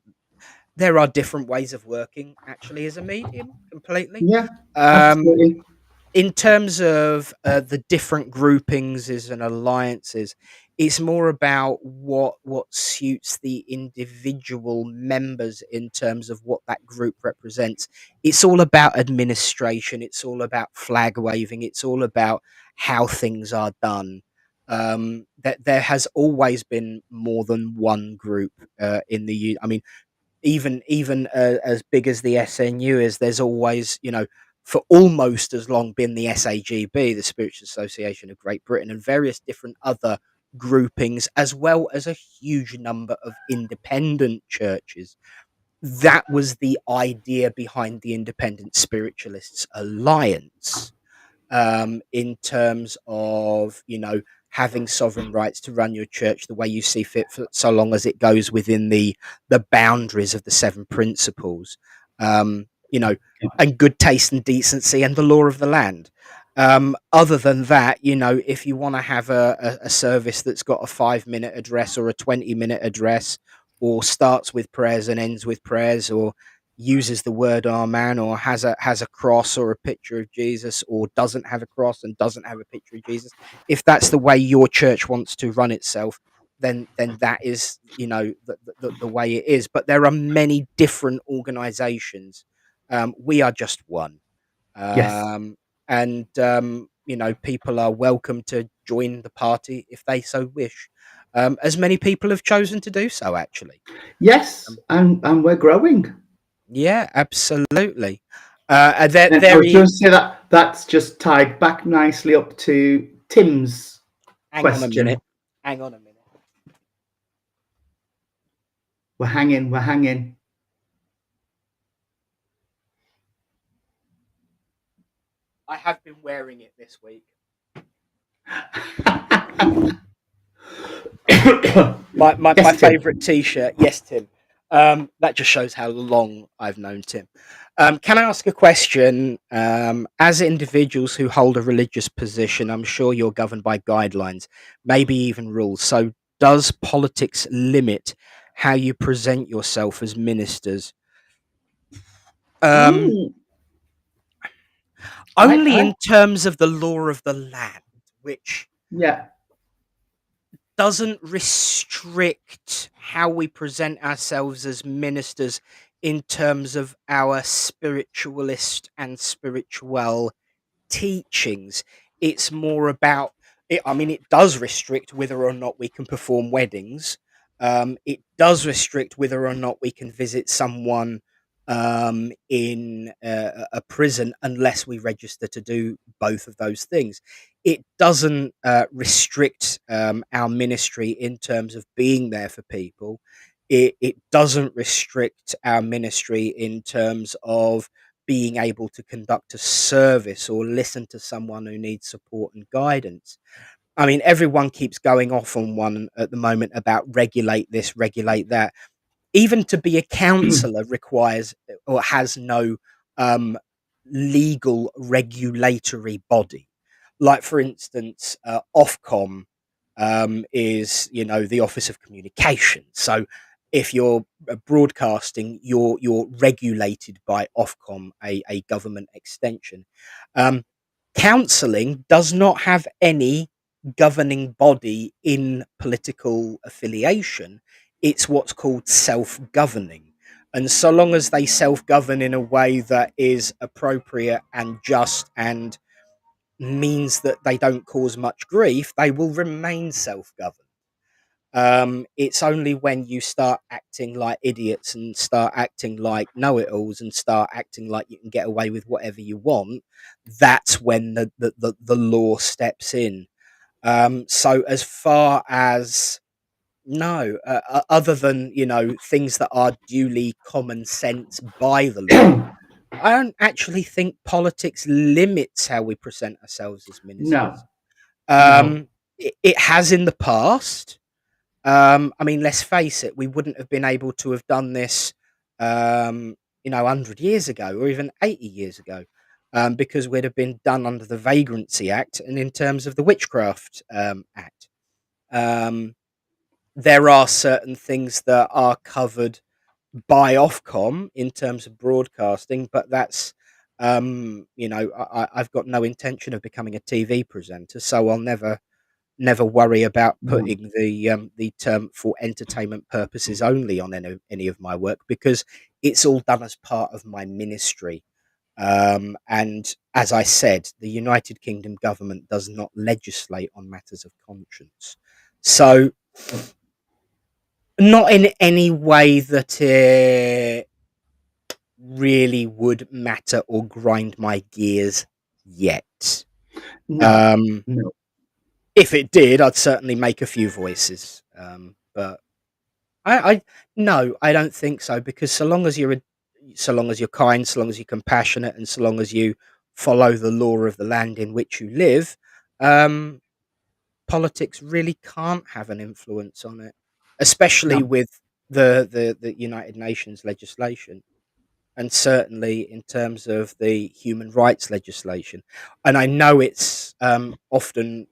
different ways of working actually as a medium completely. Yeah, Um, absolutely. in terms of the different groupings and alliances, it's more about what suits the individual members in terms of what that group represents. It's all about administration. It's all about flag waving. It's all about how things are done. That there has always been more than one group in the I mean, even as big as the SNU is, there's always, for almost as long been the SAGB, the Spiritual Association of Great Britain, and various different other groupings, as well as a huge number of independent churches. That was the idea behind the Independent Spiritualists Alliance, in terms of, having sovereign rights to run your church the way you see fit, for so long as it goes within the boundaries of the seven principles, um, you know, and good taste and decency and the law of the land. Other than that, if you want to have a service that's got a 5 minute address or a 20-minute address, or starts with prayers and ends with prayers, or uses the word amen, or has a cross or a picture of Jesus, or doesn't have a cross and doesn't have a picture of Jesus, if that's the way your church wants to run itself, then that is, the way it is. But there are many different organizations. We are just one. Yes. And people are welcome to join the party if they so wish, as many people have chosen to do so, actually. Yes, um, and we're growing. yeah, absolutely. There, And I there was is. going to say that that's just tied back nicely up to Tim's Hang on a minute. question. Hang on a minute. We're hanging, we're hanging. I have been wearing it this week. My Yes, Tim. favourite T-shirt. Yes, Tim. That just shows how long I've known Tim. Can I ask a question? As individuals who hold a religious position, I'm sure you're governed by guidelines, maybe even rules. So, does politics limit how you present yourself as ministers? Um, Mm, Only I, in terms of the law of the land, which yeah. doesn't restrict how we present ourselves as ministers in terms of our spiritualist and spiritual teachings. It's more about it. I mean, it does restrict whether or not we can perform weddings. It does restrict whether or not we can visit someone in a prison, unless we register to do both of those things. It doesn't restrict our ministry in terms of being there for people. It doesn't restrict our ministry in terms of being able to conduct a service or listen to someone who needs support and guidance. I mean, everyone keeps going off on one at the moment about regulate this, regulate that. Even to be a counsellor requires or has no um, legal regulatory body. Like, for instance, Ofcom is, the Office of Communication. So if you're broadcasting, you're regulated by Ofcom, a government extension. Um, Counselling does not have any governing body in political affiliation. It's what's called self-governing. And so long as they self-govern in a way that is appropriate and just and means that they don't cause much grief, they will remain self-governed. It's only when you start acting like idiots and start acting like know-it-alls and start acting like you can get away with whatever you want, that's when the law steps in. So as far as no, other than, things that are duly common sense by the law, I don't actually think politics limits how we present ourselves as No, ministers. no. It has in the past. I mean, let's face it, we wouldn't have been able to have done this, 100 years ago or even 80 years ago, because we'd have been done under the Vagrancy Act and in terms of the Witchcraft Act. Um, there are certain things that are covered by Ofcom in terms of broadcasting, but that's, I've got no intention of becoming a TV presenter, so I'll never worry about No. putting the term "for entertainment purposes only" on any of my work, because it's all done as part of my ministry. And as I said, the United Kingdom government does not legislate on matters of conscience, so not in any way that it really would matter or grind my gears yet. No. Um, No. If it did, I'd certainly make a few voices. But I no, I don't think so, because so long as you're kind, so long as you're compassionate, and so long as you follow the law of the land in which you live, um, politics really can't have an influence on it, especially No. with the United Nations legislation, and certainly in terms of the human rights legislation. And I know it's often,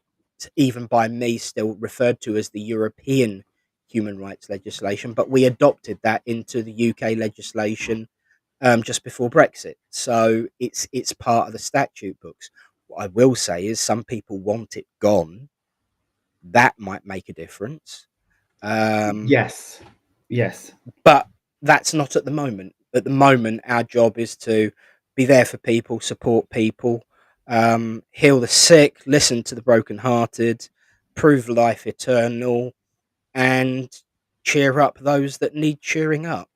even by me, still referred to as the European human rights legislation, but we adopted that into the UK legislation just before Brexit. So it's part of the statute books. What I will say is some people want it gone. That might make a difference. Um, Yes. Yes. but that's not at the moment. At the moment, our job is to be there for people, support people, heal the sick, listen to the brokenhearted, prove life eternal, and cheer up those that need cheering up.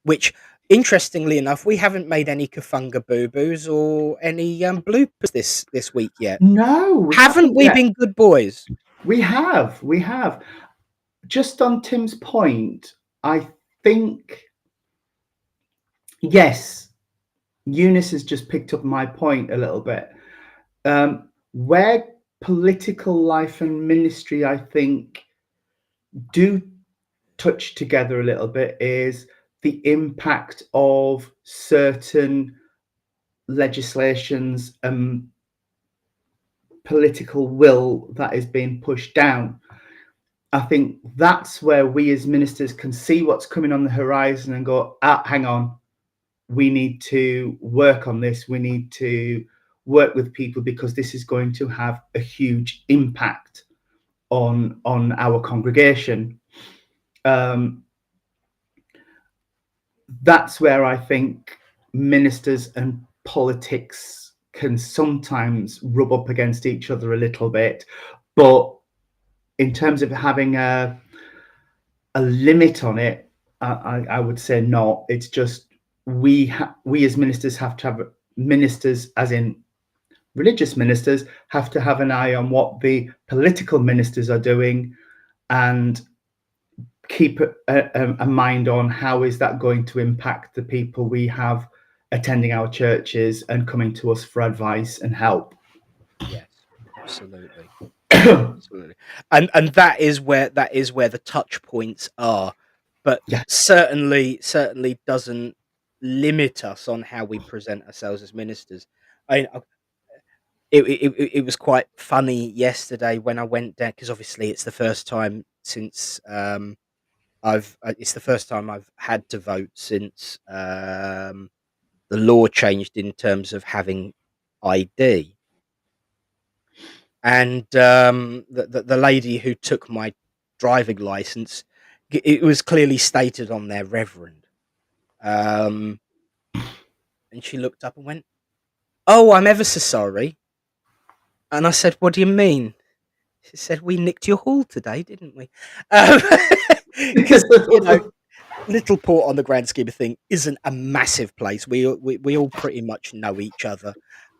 Which, interestingly enough, we haven't made any Kafunga boo boos or any bloopers this week yet. No, we Haven't haven't we yet. been good boys? We have. We have. Just on Tim's point, I think, yes, Eunice has just picked up my point a little bit. Where political life and ministry, I think, do touch together a little bit is the impact of certain legislations and political will that is being pushed down. I think that's where we as ministers can see what's coming on the horizon and go, hang on, we need to work on this. We need to work with people because this is going to have a huge impact on our congregation. That's where I think ministers and politics can sometimes rub up against each other a little bit, but in terms of having a limit on it, I would say no. It's just we as ministers have to have ministers, as in religious ministers, have to have an eye on what the political ministers are doing and keep a mind on how is that going to impact the people we have attending our churches and coming to us for advice and help. Yes, absolutely. Absolutely. And that is where the touch points are, but Yeah. certainly doesn't limit us on how we present ourselves as ministers. It was quite funny yesterday when I went down, because obviously it's the first time since it's the first time I've had to vote since the law changed in terms of having ID. And the lady who took my driving license, it was clearly stated on there Reverend, and she looked up and went, "Oh, I'm ever so sorry." And I said, "What do you mean?" She said, "We nicked your hall today, didn't we?" Because Littleport, on the grand scheme of things, isn't a massive place. We all pretty much know each other.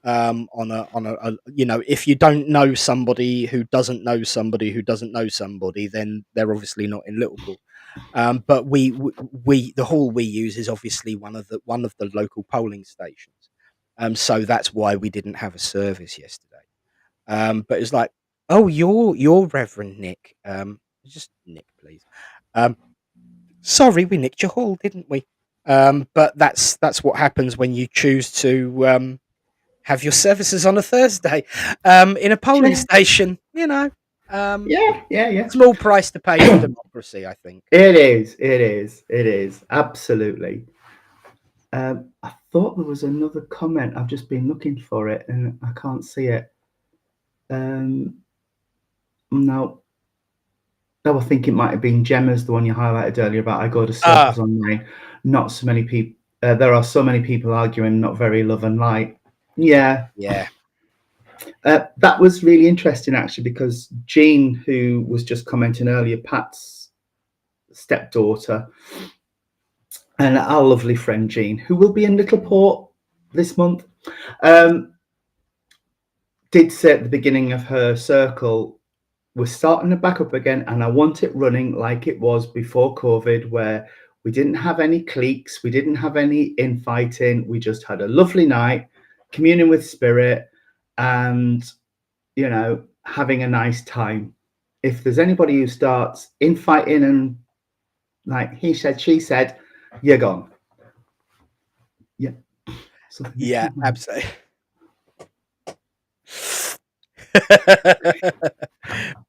If you don't know somebody who doesn't know somebody who doesn't know somebody, then they're obviously not in Littleport. But the hall we use is obviously one of the local polling stations. So that's why we didn't have a service yesterday. But it's like, "Oh, you're Reverend Nick. Just Nick, please. Sorry, we nicked your hall, didn't we?" But that's what happens when you choose to have your services on a Thursday in a polling station. Um, Yeah. small price to pay for democracy, I think. It is absolutely. I thought there was another comment. I've just been looking for it and I can't see it. No, I think it might have been Gemma's, the one you highlighted earlier about I go to circles online. Not so many people. There are so many people arguing, not very love and light. Yeah. That was really interesting, actually, because Jean, who was just commenting earlier, Pat's stepdaughter, and our lovely friend Jean, who will be in Littleport this month, did say at the beginning of her circle, we're starting it back up again, and I want it running like it was before COVID, where we didn't have any cliques, we didn't have any infighting, we just had a lovely night, communing with spirit, and having a nice time. If there's anybody who starts infighting and like he said, she said, you're gone. Yeah. Yeah, absolutely.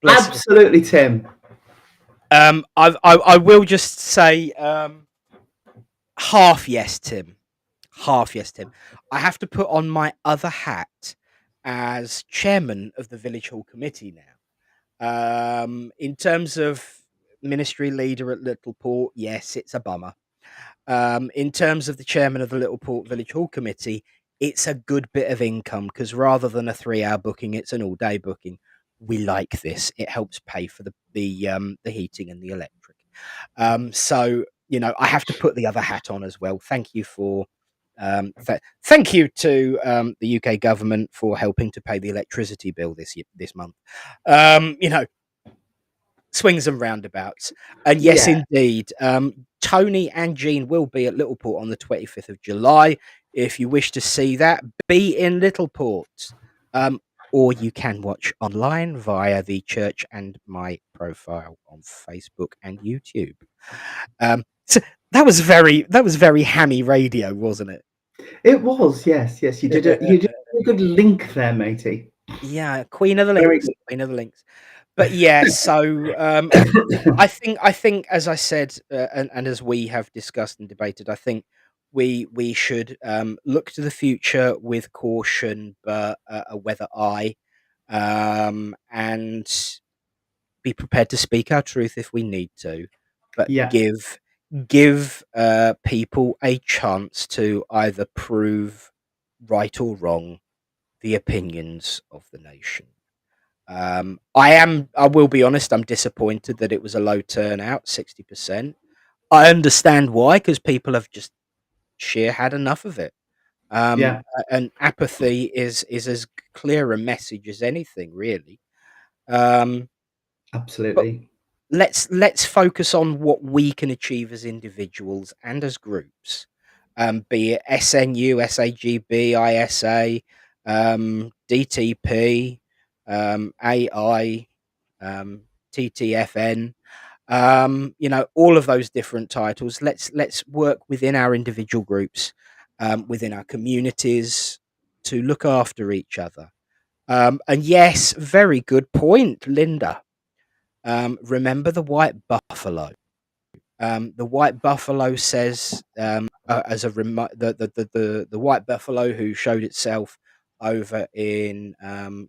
Bless you. Absolutely, Tim. I will just say half yes, Tim. Half yes, Tim. I have to put on my other hat as chairman of the village hall committee now. In terms of ministry leader at Littleport, yes, it's a bummer. In terms of the chairman of the Littleport Village Hall Committee, it's a good bit of income because rather than a 3-hour booking, it's an all-day booking. We like this; it helps pay for the heating and the electric. So I have to put the other hat on as well. Thank you for thank you to the UK government for helping to pay the electricity bill this month. Swings and roundabouts. And yes, Yeah. indeed, Tony and Jean will be at Littleport on the 25th of July. If you wish to see that, be in Littleport. Or you can watch online via the church and my profile on Facebook and YouTube. So that was very hammy radio, wasn't it? It was, yes. You did a good link there, matey. Yeah, Queen of the Very Links. good. Queen of the Links. But yeah, so I think, as I said, and as we have discussed and debated, I think we should look to the future with caution, but a weather eye, and be prepared to speak our truth if we need to, but Yeah. give people a chance to either prove right or wrong the opinions of the nation. I will be honest, I'm disappointed that it was a low turnout, 60%. I understand why, because people have just sheer had enough of it. Yeah. And apathy is as clear a message as anything, really. But Absolutely. let's focus on what we can achieve as individuals and as groups. Be it SNU, SAGB, ISA, DTP, AI, TTFN, all of those different titles. Let's work within our individual groups, within our communities, to look after each other. And yes, very good point, Linda. Remember the white buffalo. The white buffalo says, as a the white buffalo who showed itself over in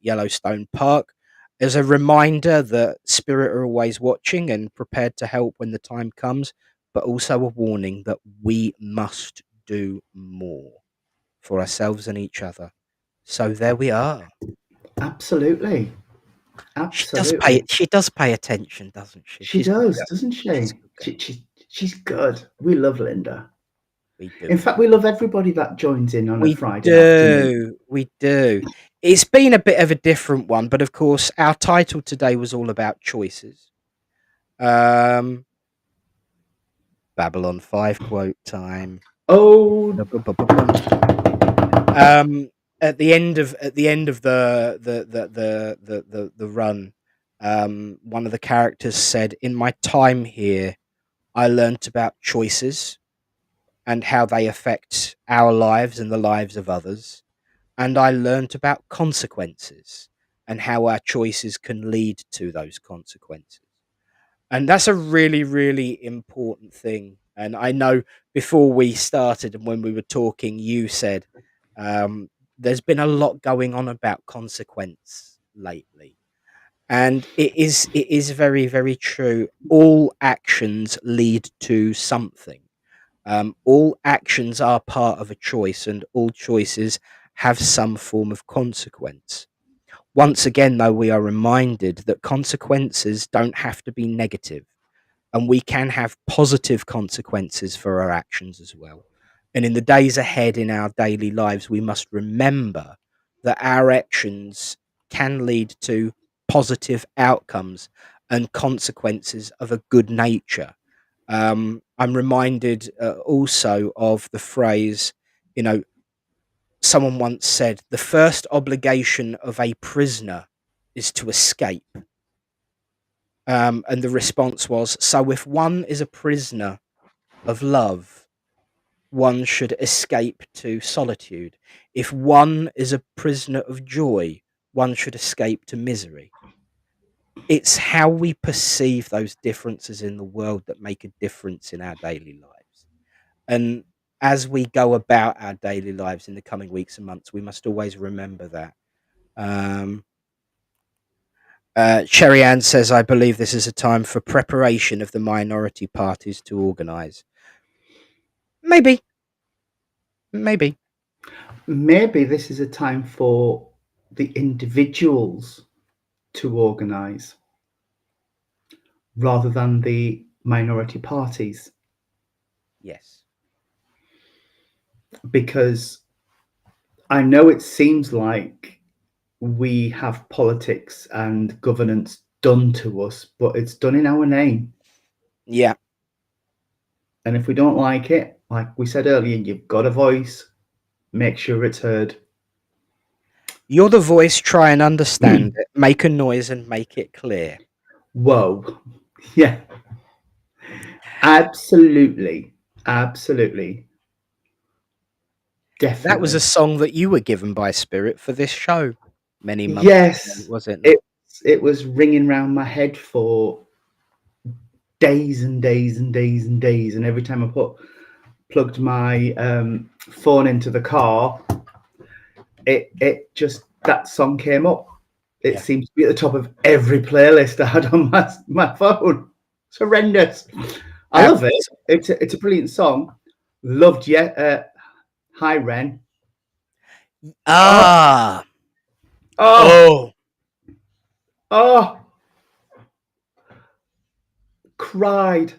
Yellowstone Park, as a reminder that spirit are always watching and prepared to help when the time comes, but also a warning that we must do more for ourselves and each other. So there we are. Absolutely. She does pay. Absolutely. She does pay attention, doesn't she? She She's a good does, girl. doesn't She's she? a good girl. She's good. We love Linda. We do In fact, we love everybody that joins in on a We Friday afternoon. do. We do. It's been a bit of a different one, but of course, our title today was all about choices. Um, Babylon 5 quote time. Oh, Um, at the end of the run, one of the characters said, "In my time here, I learnt about choices and how they affect our lives and the lives of others. And I learnt about consequences and how our choices can lead to those consequences." And that's a really, really important thing. And I know before we started and when we were talking, you said there's been a lot going on about consequence lately. And it is very, very true. All actions lead to something. All actions are part of a choice, and all choices have some form of consequence. Once again, though, we are reminded that consequences don't have to be negative, and we can have positive consequences for our actions as well. And in the days ahead in our daily lives, we must remember that our actions can lead to positive outcomes and consequences of a good nature. I'm reminded also of the phrase, you know, someone once said, the first obligation of a prisoner is to escape. And the response was, so if one is a prisoner of love, one should escape to solitude. If one is a prisoner of joy, one should escape to misery. It's how we perceive those differences in the world that make a difference in our daily lives. And as we go about our daily lives in the coming weeks and months, we must always remember that. Um, Cherry Ann says, I believe this is a time for preparation of the minority parties to organise. Maybe. Maybe. Maybe this is a time for the individuals to organise rather than the minority parties, Yes. because I know it seems like we have politics and governance done to us, but it's done in our name. Yeah. And if we don't like it, like we said earlier, you've got a voice, make sure it's heard. You're the voice, try and understand it, make a noise and make it clear. Whoa. Yeah. Absolutely. Absolutely. That was a Definitely. song that you were given by Spirit for this show many months ago, Yes. was it not? It was ringing round my head for days and days and days and days. And every time I plugged my phone into the car, it just, that song came up. It Yeah. seems to be at the top of every playlist I had on my phone. It's horrendous. I love it. It's a brilliant song. Loved Hi Ren. Oh, Ah. oh, Oh. oh. Cried.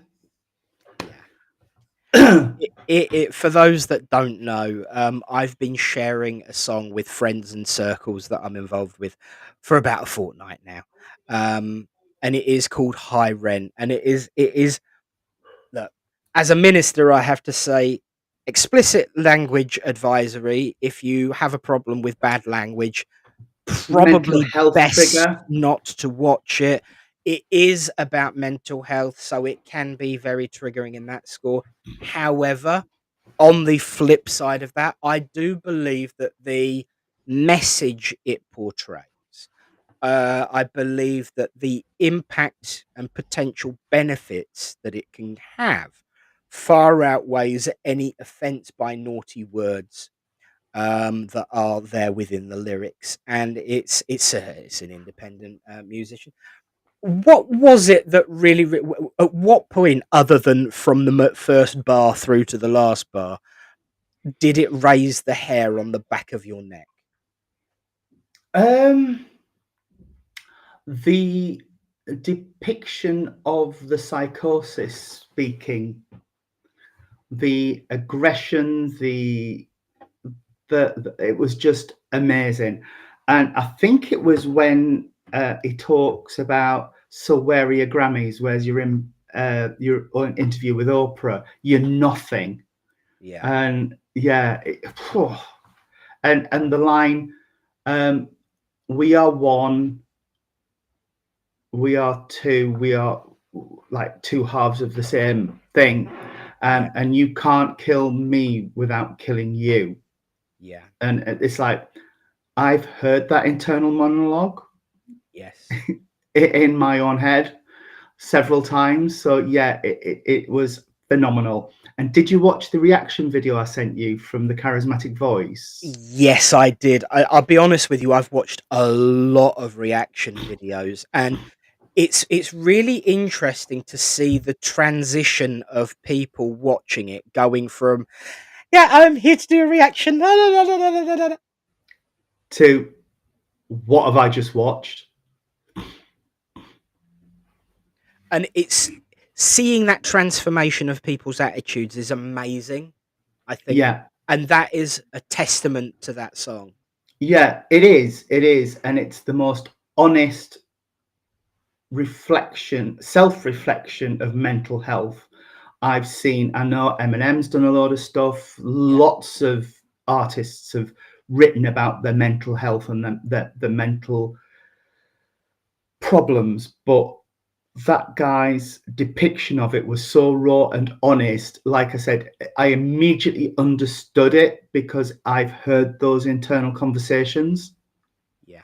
Yeah. For those that don't know, I've been sharing a song with friends and circles that I'm involved with for about a fortnight now, and it is called High Rent, and it is. Look, as a minister, I have to say, explicit language advisory. If you have a problem with bad language, Mental probably health best trigger. not to watch it. It is about mental health, so it can be very triggering in that score. However, on the flip side of that, I do believe that the message it portrays, I believe that the impact and potential benefits that it can have far outweighs any offence by naughty words that are there within the lyrics, and it's an independent musician. What was it that really? At what point, other than from the first bar through to the last bar, did it raise the hair on the back of your neck? Um, the depiction of the psychosis speaking, the aggression, it was just amazing. And I think it was when he talks about, so where are your Grammys? Where's your interview with Oprah? You're nothing. Yeah, And yeah, and the line, we are one, we are two, we are like two halves of the same thing, yeah, and you can't kill me without killing you. yeah, And it's like, I've heard that internal monologue yes. in my own head several times. So yeah, it was phenomenal. And did you watch the reaction video I sent you from the charismatic voice? Yes, I did. I'll be honest with you. I've watched a lot of reaction videos, and it's really interesting to see the transition of people watching it, going from "Yeah, I'm here to do a reaction," To, what have I just watched? and it's seeing that transformation of people's attitudes is amazing. I think, Yeah, and that is a testament to that song. Yeah, it is, and it's the most honest self-reflection of mental health I've seen. I know Eminem's done a lot of stuff. Yeah. Lots of artists have written about their mental health and the mental problems, but that guy's depiction of it was so raw and honest. Like I said, I immediately understood it because I've heard those internal conversations, Yeah.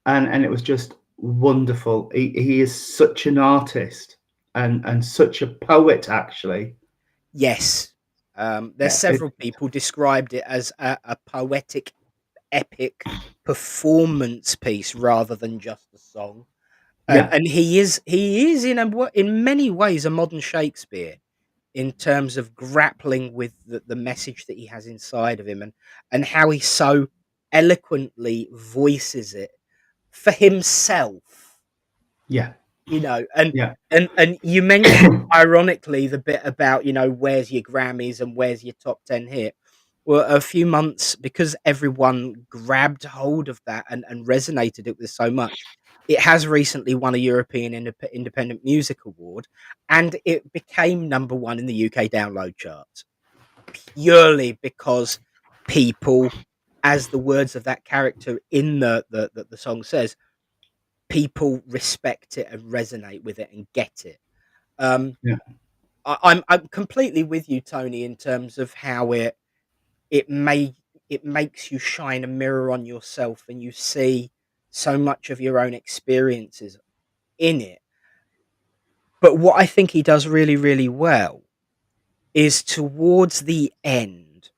and it was just wonderful. He is such an artist and such a poet, actually. Yes. There's Yeah, it, several people described it as a poetic, epic performance piece rather than just a song. yeah, And he is in many ways a modern Shakespeare in terms of grappling with the message that he has inside of him, and how he so eloquently voices it for himself. yeah, You know, and yeah, and you mentioned ironically the bit about, where's your Grammys and where's your top 10 hit. Well, a few months, because everyone grabbed hold of that and resonated it with so much, it has recently won a European Independent Music Award, and it became number one in the UK download charts, purely because people, as the words of that character in the song says, people respect it and resonate with it and get it. Um, yeah, I'm completely with you, Tony, in terms of how it may it makes you shine a mirror on yourself, and you see so much of your own experiences in it. But what I think he does really, really well is towards the end,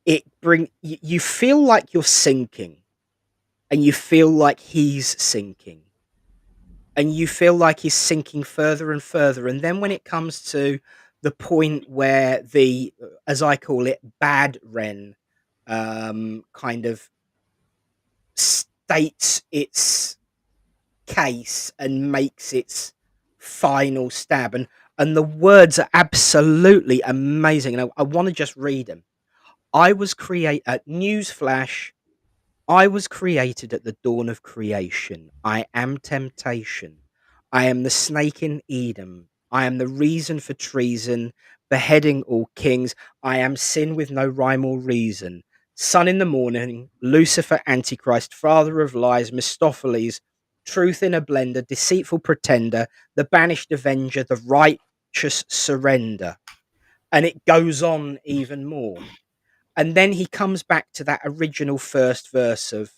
you feel like you're sinking, and you feel like he's sinking, and you feel like he's sinking further and further. And then when it comes to the point where as I call it, bad Ren, kind of states its case and makes its final stab, and the words are absolutely amazing. And I want to just read them. I was create Newsflash. I was created at the dawn of creation. I am temptation. I am the snake in Eden. I am the reason for treason, beheading all kings. I am sin with no rhyme or reason. Sun in the morning, Lucifer, Antichrist, father of lies, Mephistopheles, truth in a blender, deceitful pretender, the banished avenger, the righteous surrender. And it goes on even more. And then he comes back to that original first verse of,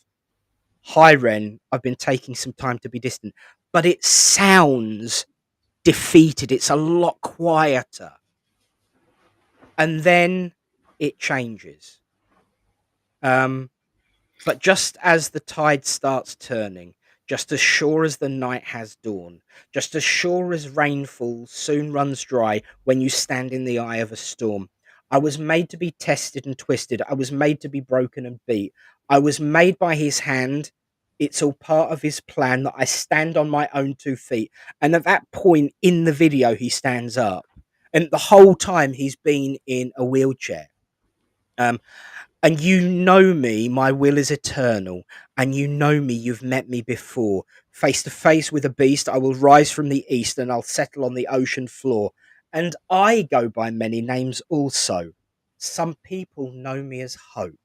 "Hi, Ren, I've been taking some time to be distant." But it sounds defeated. It's a lot quieter. And then it changes. Um, But just as the tide starts turning, just as sure as the night has dawned, just as sure as rainfall soon runs dry when you stand in the eye of a storm, I was made to be tested and twisted. I was made to be broken and beat. I was made by his hand. It's all part of his plan that I stand on my own 2 feet. And at that point in the video, he stands up. And the whole time he's been in a wheelchair. Um, and you know me, my will is eternal, and you know me, you've met me before. Face to face with a beast, I will rise from the east, and I'll settle on the ocean floor. And I go by many names also. Some people know me as Hope.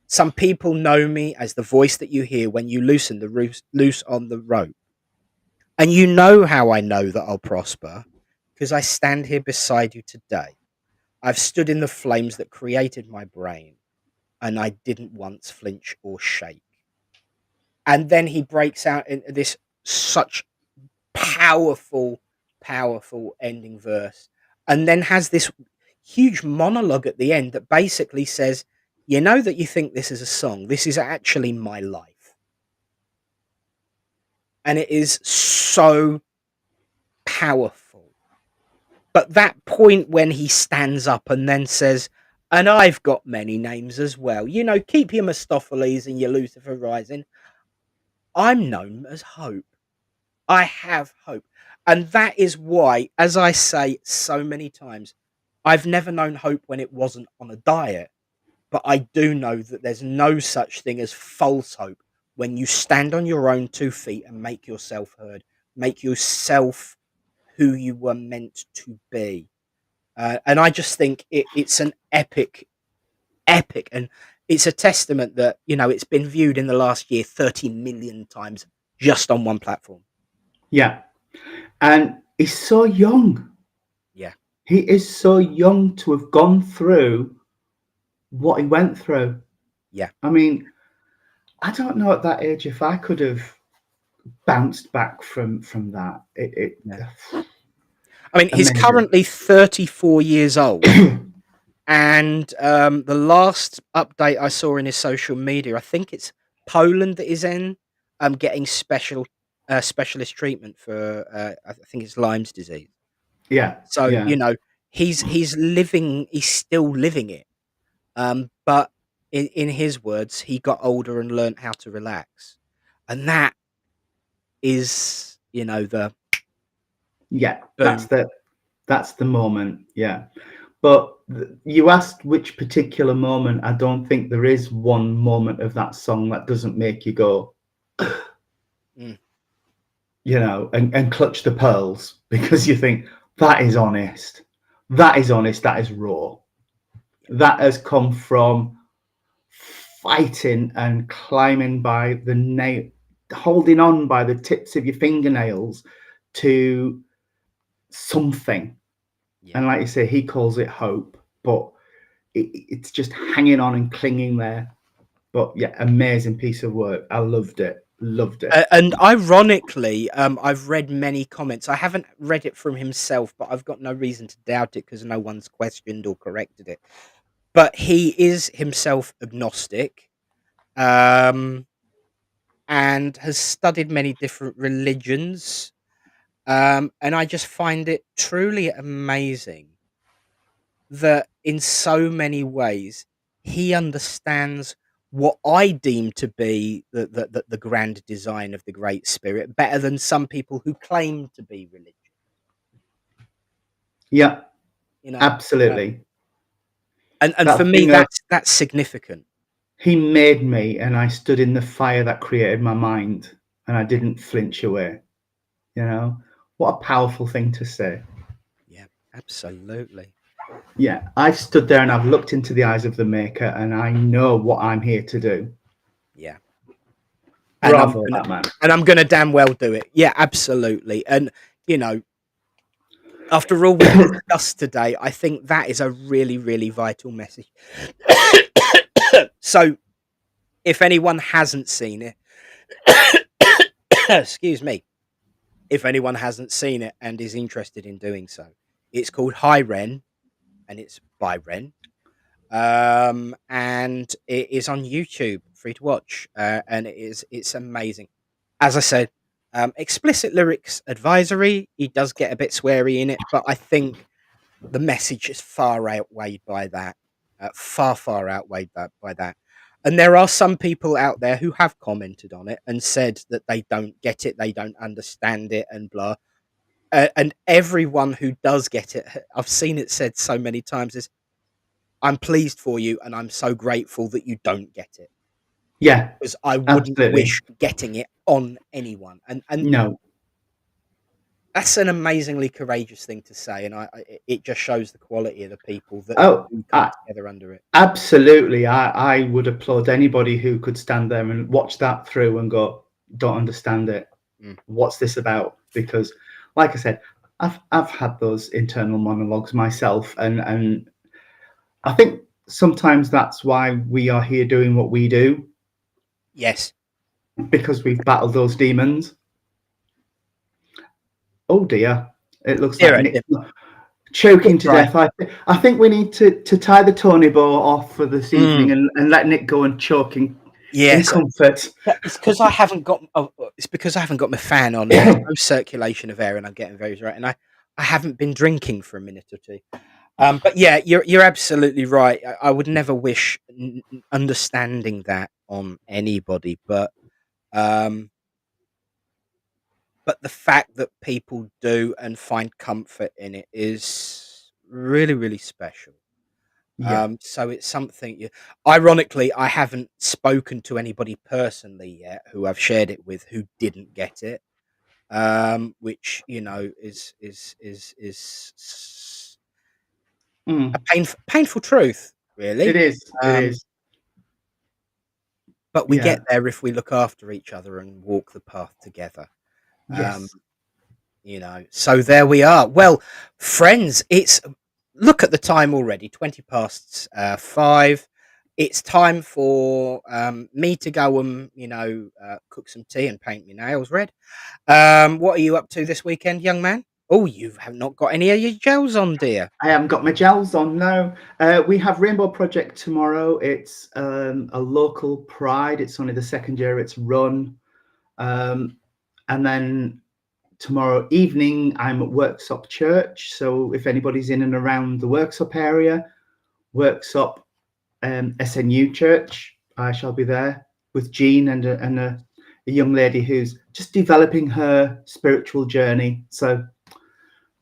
Some people know me as the voice that you hear when you loosen the loose on the rope. And you know how I know that I'll prosper, because I stand here beside you today. I've stood in the flames that created my brain, and I didn't once flinch or shake. And then he breaks out into this such powerful, powerful ending verse, and then has this huge monologue at the end that basically says, "You know that you think this is a song, this is actually my life." And it is so powerful. But that point when he stands up and then says, "And I've got many names as well. Keep your Mephistopheles and your Lucifer Rising. I'm known as Hope. I have hope." And that is why, as I say so many times, I've never known hope when it wasn't on a diet, but I do know that there's no such thing as false hope when you stand on your own 2 feet and make yourself heard, make yourself who you were meant to be. And I just think it's an epic, and it's a testament that, it's been viewed in the last year 30 million times just on one platform. Yeah. And he's so young. Yeah. He is so young to have gone through what he went through. Yeah. I mean, I don't know at that age if I could have bounced back from that. Yeah. I mean, he's Amazing. currently 34 years old. And the last update I saw in his social media, I think it's Poland that is in getting specialist treatment for I think it's Lyme's disease. Yeah. So Yeah. he's living, he's still living it. But in his words, he got older and learned how to relax, and that is the Yeah. boom. That's the moment. Yeah. But you asked which particular moment. I don't think there is one moment of that song that doesn't make you go, Mm. and clutch the pearls, because you think that is honest. That is honest. That is raw. That has come from fighting and climbing by the nail, holding on by the tips of your fingernails to something. Yeah. And like you say, he calls it hope, but it's just hanging on and clinging there. But yeah, amazing piece of work. I loved it. Loved it. And ironically, I've read many comments. I haven't read it from himself, but I've got no reason to doubt it because no one's questioned or corrected it. But he is himself agnostic, and has studied many different religions. And I just find it truly amazing that in so many ways he understands what I deem to be the grand design of the Great Spirit better than some people who claim to be religious. Yeah, You know, absolutely. and for That me thing of that's significant. he made me and I stood in the fire that created my mind and I didn't flinch away. What a powerful thing to say. Yeah, absolutely. Yeah, I've stood there and I've looked into the eyes of the maker and I know what I'm here to do. Yeah, and Bravo, that man. I'm gonna damn well do it. Yeah, absolutely. And you know, after all we've discussed today, I think that is a really, really vital message. So, if anyone hasn't seen it, excuse me, if anyone hasn't seen it and is interested in doing so, it's called High Ren, and it's by Ren. And it is on YouTube, free to watch, and it's amazing. As I said, explicit lyrics advisory. He does get a bit sweary in it, but I think the message is far outweighed by that. Far outweighed by that. And there are some people out there who have commented on it and said that they don't get it, they don't understand it, and blah. And everyone who does get it, I've seen it said so many times, is I'm pleased for you, and I'm so grateful that you don't get it, Yeah, because I wouldn't absolutely. wish getting it on anyone. And No. that's an amazingly courageous thing to say, and it just shows the quality of the people that Oh, do come together under it. absolutely. I would applaud anybody who could stand there and watch that through and go, don't understand it. Mm. What's this about? Because, like I said, I've had those internal monologues myself, and I think sometimes that's why we are here doing what we do, Yes. because we've battled those demons. Oh dear, it looks Dear, like Nick dear. choking to Right. death. I think we need to tie the Tony bow off for this evening Mm. and let Nick go and choke in Yes. comfort. It's because I haven't got. It's because I haven't got my fan on, and there's no circulation of air, and I'm getting very dry. And I haven't been drinking for a minute or two. But yeah, you're absolutely right. I would never wish understanding that on anybody, um, but the fact that people do and find comfort in it is really, really special. Yeah. So it's something ironically, I haven't spoken to anybody personally yet who I've shared it with who didn't get it. Which, is a Mm. painful truth, It really. is. It Um, is. but we Yeah. get there if we look after each other and walk the path together. Um, Yes. so there we are. Well, friends, it's look at the time already, 20 past 5. It's time for me to go and cook some tea and paint my nails red. What are you up to this weekend, young man? Oh, you have not got any of your gels on, dear. I haven't got my gels on now. We have Rainbow Project tomorrow. It's a local pride. It's only the second year it's run. And then tomorrow evening, I'm at Worksop Church. So if anybody's in and around the Worksop area, Worksop SNU Church, I shall be there with Jean and a young lady who's just developing her spiritual journey. So,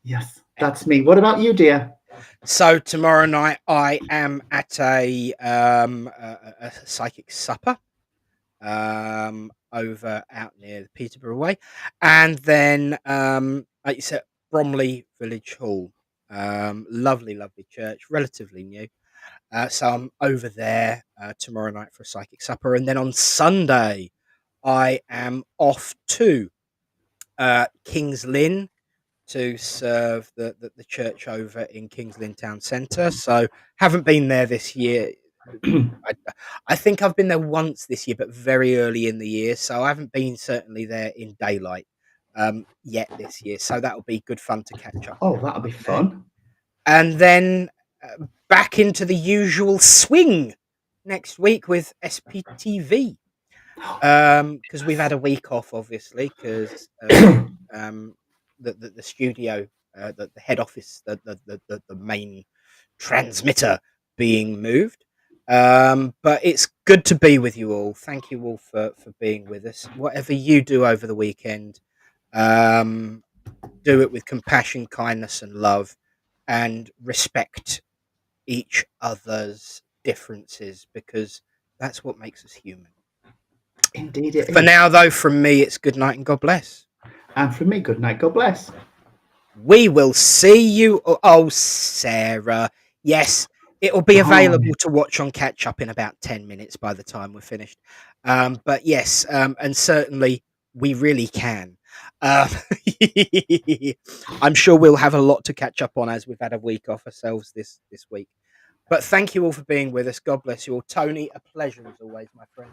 yes, that's me. What about you, dear? So tomorrow night I am at a psychic supper over out near the Peterborough way, and then it's at Bromley Village Hall. Lovely, lovely church, relatively new. So I'm over there tomorrow night for a psychic supper, and then on Sunday I am off to Kings Lynn to serve the church over in Kings Lynn Town Centre. So haven't been there this year. I, I think I've been there once this year, but very early in the year. So I haven't been certainly there in daylight yet this year. So that'll be good fun to catch up with Oh, that'll be everybody there. fun. And then back into the usual swing next week with SPTV. Because we've had a week off, obviously, because of the studio, the head office, the main transmitter being moved. But it's good to be with you all. Thank you all for being with us. Whatever you do over the weekend, um, do it with compassion, kindness, and love, and respect each other's differences because that's what makes us human. Indeed, it For is. now, though, from me, it's good night and God bless. And from me, good night. God bless. We will see you. Oh, Sarah. Yes, it'll be Oh, available to watch on catch up in about 10 minutes by the time we're finished. But yes, and certainly we really can. Um, I'm sure we'll have a lot to catch up on as we've had a week off ourselves this week. But thank you all for being with us. God bless you all. Tony, a pleasure as always, my friend.